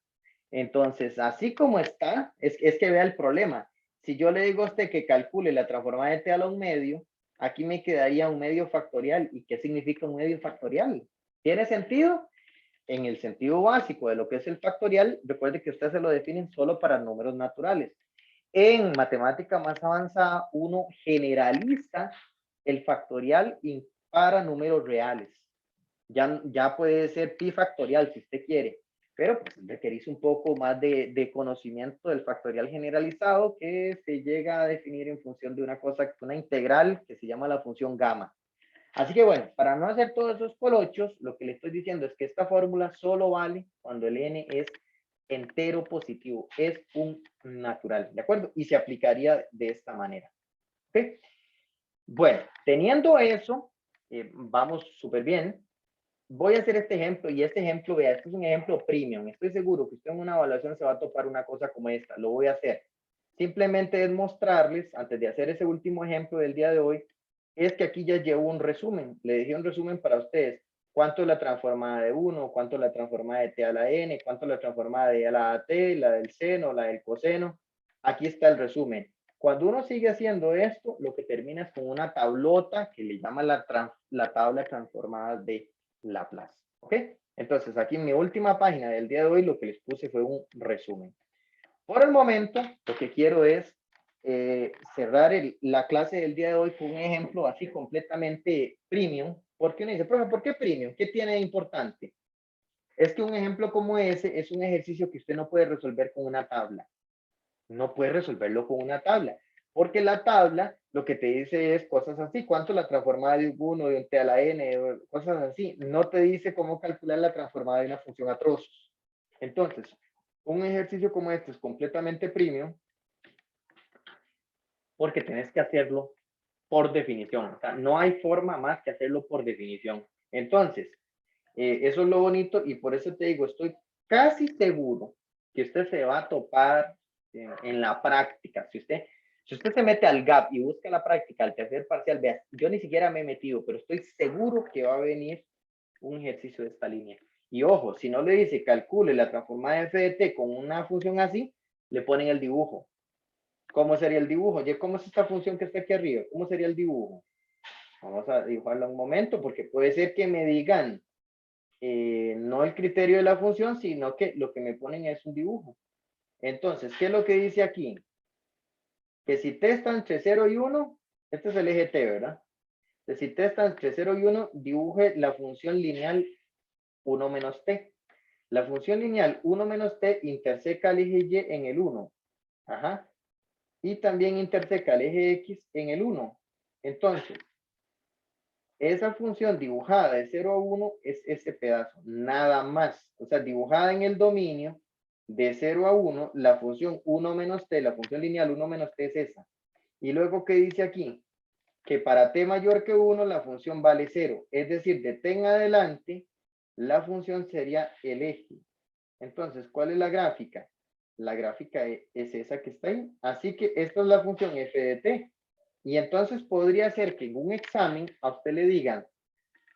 Speaker 1: Entonces, así como está, es que vea el problema. Si yo le digo a usted que calcule la transformada de t a la 1/2, aquí me quedaría 1/2 factorial. ¿Y qué significa 1/2 factorial? ¿Tiene sentido? En el sentido básico de lo que es el factorial, recuerde que usted se lo definen solo para números naturales. En matemática más avanzada, uno generaliza el factorial para números reales. Ya puede ser pi factorial si usted quiere, pero pues requerís un poco más de conocimiento del factorial generalizado que se llega a definir en función de una integral que se llama la función gamma. Así que bueno, para no hacer todos esos colochos, lo que le estoy diciendo es que esta fórmula solo vale cuando el n es entero positivo, es un natural, ¿de acuerdo? Y se aplicaría de esta manera. ¿Ok? Bueno, teniendo eso, vamos súper bien. Voy a hacer este ejemplo y este ejemplo, vea, este es un ejemplo premium. Estoy seguro que usted en una evaluación se va a topar una cosa como esta. Lo voy a hacer. Simplemente es mostrarles, antes de hacer ese último ejemplo del día de hoy, es que aquí ya llevo un resumen. Le dejé un resumen para ustedes. ¿Cuánto es la transformada de 1? ¿Cuánto es la transformada de t a la n? ¿Cuánto es la transformada de a la t? ¿La del seno? ¿La del coseno? Aquí está el resumen. Cuando uno sigue haciendo esto, lo que termina es con una tablota que le llama la tabla transformada de Laplace. ¿Ok? Entonces, aquí en mi última página del día de hoy, lo que les puse fue un resumen. Por el momento, lo que quiero es cerrar la clase del día de hoy con un ejemplo así completamente premium. Porque uno dice, profe, ¿por qué premium? ¿Qué tiene de importante? Es que un ejemplo como ese es un ejercicio que usted no puede resolver con una tabla. No puede resolverlo con una tabla. Porque la tabla lo que te dice es cosas así, cuánto la transformada de un 1, de un t a la n, cosas así. No te dice cómo calcular la transformada de una función a trozos. Entonces, un ejercicio como este es completamente premium porque tenés que hacerlo por definición. O sea, no hay forma más que hacerlo por definición. Entonces, eso es lo bonito y por eso te digo, estoy casi seguro que usted se va a topar en la práctica. Si usted se mete al GAP y busca la práctica, al tercer parcial, vea, yo ni siquiera me he metido, pero estoy seguro que va a venir un ejercicio de esta línea. Y ojo, si no le dice calcule la transformada de f de t con una función así, le ponen el dibujo. ¿Cómo sería el dibujo? ¿Cómo es esta función que está aquí arriba? ¿Cómo sería el dibujo? Vamos a dibujarla un momento, porque puede ser que me digan no el criterio de la función, sino que lo que me ponen es un dibujo. Entonces, ¿qué es lo que dice aquí? Que si t está entre 0 y 1, este es el eje t, ¿verdad? Entonces, si t está entre 0 y 1, dibuje la función lineal 1 menos t. La función lineal 1 menos t interseca el eje y en el 1. Ajá. Y también interseca el eje x en el 1. Entonces, esa función dibujada de 0 a 1 es ese pedazo, nada más. O sea, dibujada en el dominio de 0 a 1, la función 1 menos t, la función lineal 1 menos t es esa. Y luego, ¿qué dice aquí? Que para t mayor que 1, la función vale 0. Es decir, de t en adelante, la función sería el eje. Entonces, ¿cuál es la gráfica? La gráfica es esa que está ahí. Así que esta es la función f de t. Y entonces podría ser que en un examen a usted le digan,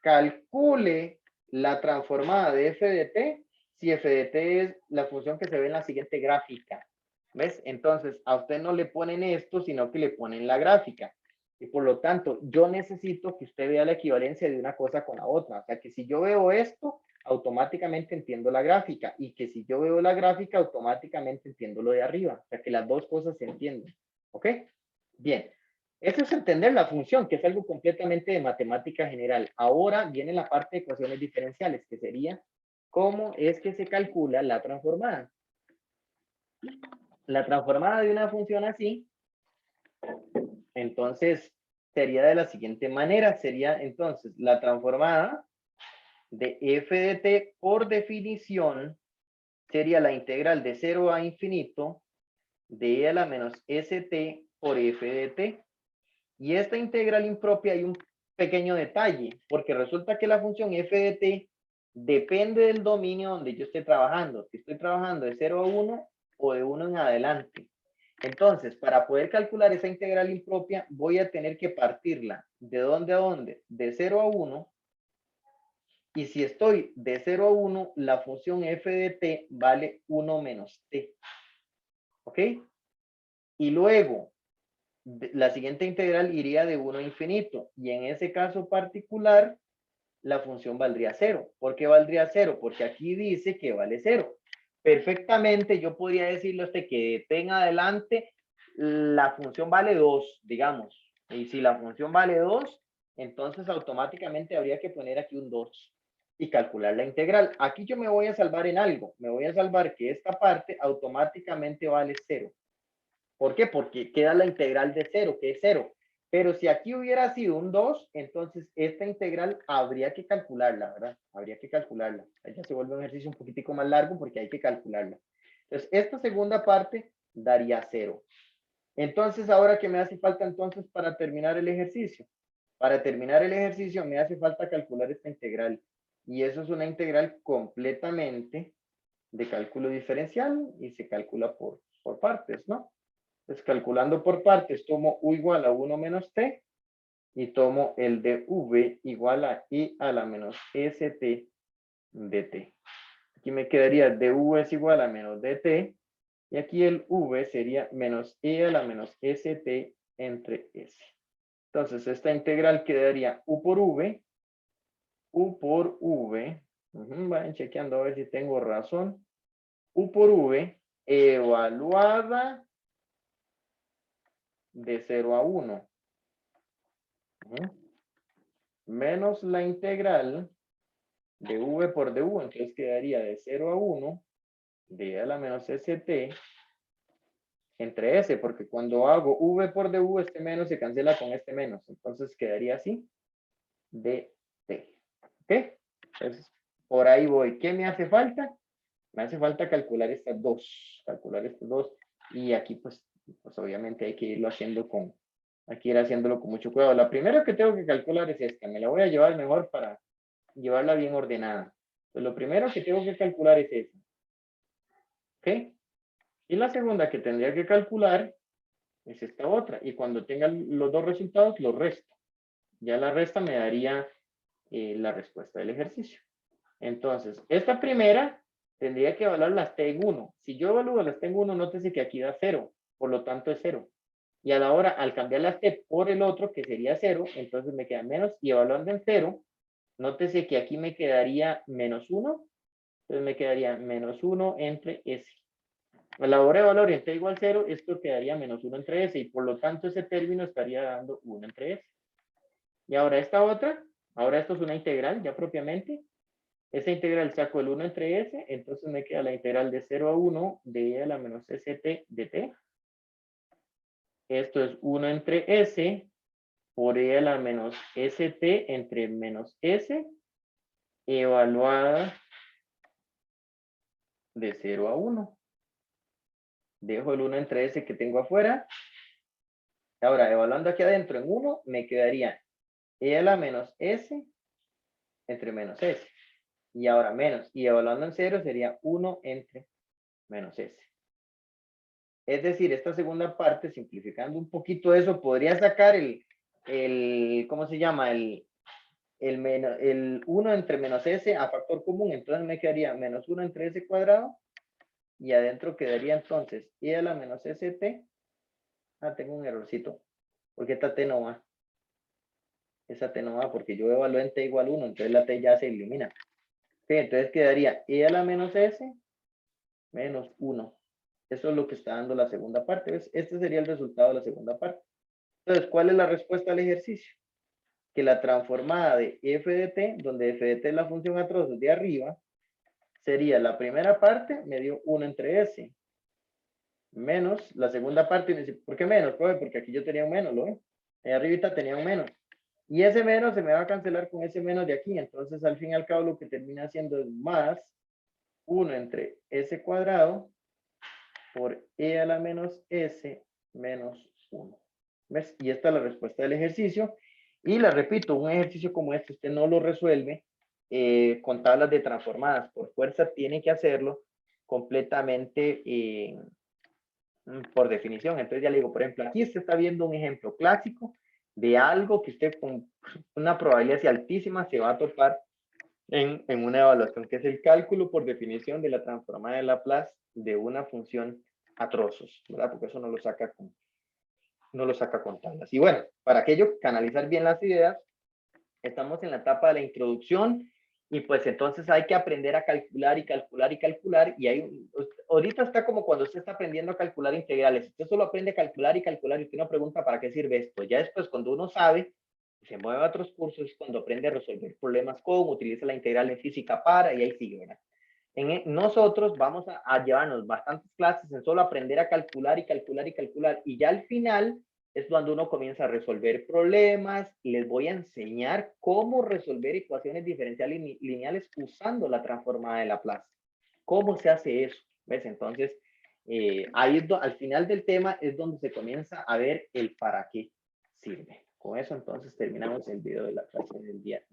Speaker 1: calcule la transformada de f de t, si f de t es la función que se ve en la siguiente gráfica. ¿Ves? Entonces, a usted no le ponen esto, sino que le ponen la gráfica. Y por lo tanto, yo necesito que usted vea la equivalencia de una cosa con la otra. O sea, que si yo veo esto, automáticamente entiendo la gráfica. Y que si yo veo la gráfica, automáticamente entiendo lo de arriba. O sea, que las dos cosas se entienden. ¿Ok? Bien. Eso es entender la función, que es algo completamente de matemática general. Ahora viene la parte de ecuaciones diferenciales, que sería cómo es que se calcula la transformada. La transformada de una función así, entonces sería de la siguiente manera. Sería entonces la transformada de f de t por definición sería la integral de 0 a infinito de e a la menos st por f de t. Y esta integral impropia hay un pequeño detalle, porque resulta que la función f de t depende del dominio donde yo esté trabajando. Si estoy trabajando de 0 a 1 o de 1 en adelante. Entonces, para poder calcular esa integral impropia, voy a tener que partirla. ¿De dónde a dónde? De 0 a 1. Y si estoy de 0 a 1, la función f de t vale 1 menos t. ¿Ok? Y luego, la siguiente integral iría de 1 a infinito. Y en ese caso particular, la función valdría 0. ¿Por qué valdría 0? Porque aquí dice que vale 0. Perfectamente yo podría decirle a usted que de t en adelante la función vale 2, digamos. Y si la función vale 2, entonces automáticamente habría que poner aquí un 2 y calcular la integral. Aquí yo me voy a salvar en algo. Me voy a salvar que esta parte automáticamente vale 0. ¿Por qué? Porque queda la integral de 0, que es 0. Pero si aquí hubiera sido un 2, entonces esta integral habría que calcularla, ¿verdad? Habría que calcularla. Ya se vuelve un ejercicio un poquitico más largo porque hay que calcularla. Entonces, esta segunda parte daría 0. Entonces, ahora, ¿qué me hace falta entonces para terminar el ejercicio? Para terminar el ejercicio me hace falta calcular esta integral. Y eso es una integral completamente de cálculo diferencial y se calcula por partes, ¿no? Entonces, calculando por partes, tomo u igual a 1 menos t y tomo el de v igual a i a la menos st de t. Aquí me quedaría dv es igual a menos dt y aquí el v sería menos i a la menos st entre s. Entonces, esta integral quedaría u por v, vayan chequeando a ver si tengo razón, u por v evaluada de 0 a 1, menos la integral de v por du, entonces quedaría de 0 a 1, d a la menos st, entre s, porque cuando hago v por du, este menos se cancela con este menos, entonces quedaría así, dt. ¿Ok? Entonces, por ahí voy. ¿Qué me hace falta? Me hace falta calcular estas dos, y aquí pues obviamente hay que irlo haciendo hay que ir haciéndolo con mucho cuidado. La primera que tengo que calcular es esta, me la voy a llevar mejor para llevarla bien ordenada. Pues lo primero que tengo que calcular es esta. ¿Ok? Y la segunda que tendría que calcular es esta otra. Y cuando tenga los dos resultados, los resto. Ya la resta me daría la respuesta del ejercicio. Entonces, esta primera tendría que evaluar las t en 1. Si yo evalúo las t en 1, nótese que aquí da 0. Por lo tanto, es 0. Y a la hora, al cambiar las t por el otro, que sería 0, entonces me queda menos. Y evaluando en 0, nótese que aquí me quedaría menos 1. Entonces me quedaría menos 1 entre s. A la hora de evaluar en t igual 0, esto quedaría menos 1 entre s. Y por lo tanto, ese término estaría dando 1 entre s. Y ahora esta otra, ahora esto es una integral ya propiamente. Esa integral saco el 1 entre s, entonces me queda la integral de 0 a 1 de e a la menos st de t. Esto es 1 entre s por e a la menos st entre menos s evaluada de 0 a 1. Dejo el 1 entre s que tengo afuera. Ahora, evaluando aquí adentro en 1, me quedaría e a la menos s entre menos s. Y ahora menos. Y evaluando en 0 sería 1 entre menos s. Es decir, esta segunda parte, simplificando un poquito eso, podría sacar ¿cómo se llama? El 1 entre menos s a factor común. Entonces me quedaría menos 1 entre s cuadrado. Y adentro quedaría entonces e a la menos st. Ah, tengo un errorcito. Porque esta t no va. Esa t no va porque yo evalué en t igual 1. Entonces la t ya se elimina. Ok, entonces quedaría e a la menos s menos 1. Eso es lo que está dando la segunda parte. ¿Ves? Este sería el resultado de la segunda parte. Entonces, ¿cuál es la respuesta al ejercicio? Que la transformada de f de t, donde f de t es la función a trozos de arriba, sería la primera parte, me dio 1 entre s, menos la segunda parte, me dice, ¿por qué menos, profe? Porque aquí yo tenía un menos, ¿lo ven? Ahí arribita tenía un menos. Y ese menos se me va a cancelar con ese menos de aquí, entonces al fin y al cabo lo que termina siendo es más 1 entre s cuadrado por e a la menos s menos 1. ¿Ves? Y esta es la respuesta del ejercicio. Y la repito, un ejercicio como este usted no lo resuelve con tablas de transformadas. Por fuerza tiene que hacerlo completamente por definición. Entonces ya le digo, por ejemplo, aquí usted está viendo un ejemplo clásico de algo que usted con una probabilidad así altísima se va a topar en una evaluación, que es el cálculo por definición de la transformada de Laplace de una función a trozos, ¿verdad? Porque eso no lo saca con tablas. Y bueno, para aquello, canalizar bien las ideas, estamos en la etapa de la introducción y pues entonces hay que aprender a calcular y calcular y calcular y ahorita está como cuando usted está aprendiendo a calcular integrales. Usted solo aprende a calcular y calcular y usted no pregunta para qué sirve esto. Ya después cuando uno sabe, se mueve a otros cursos, cuando aprende a resolver problemas con, utiliza la integral en física para y ahí sigue, ¿verdad? Nosotros vamos a llevarnos bastantes clases en solo aprender a calcular y calcular y calcular y ya al final es cuando uno comienza a resolver problemas. Les voy a enseñar cómo resolver ecuaciones diferenciales lineales usando la transformada de Laplace. ¿Cómo se hace eso? ¿Ves? Entonces, ahí es al final del tema es donde se comienza a ver el para qué sirve. Con eso entonces terminamos el video de la clase del día.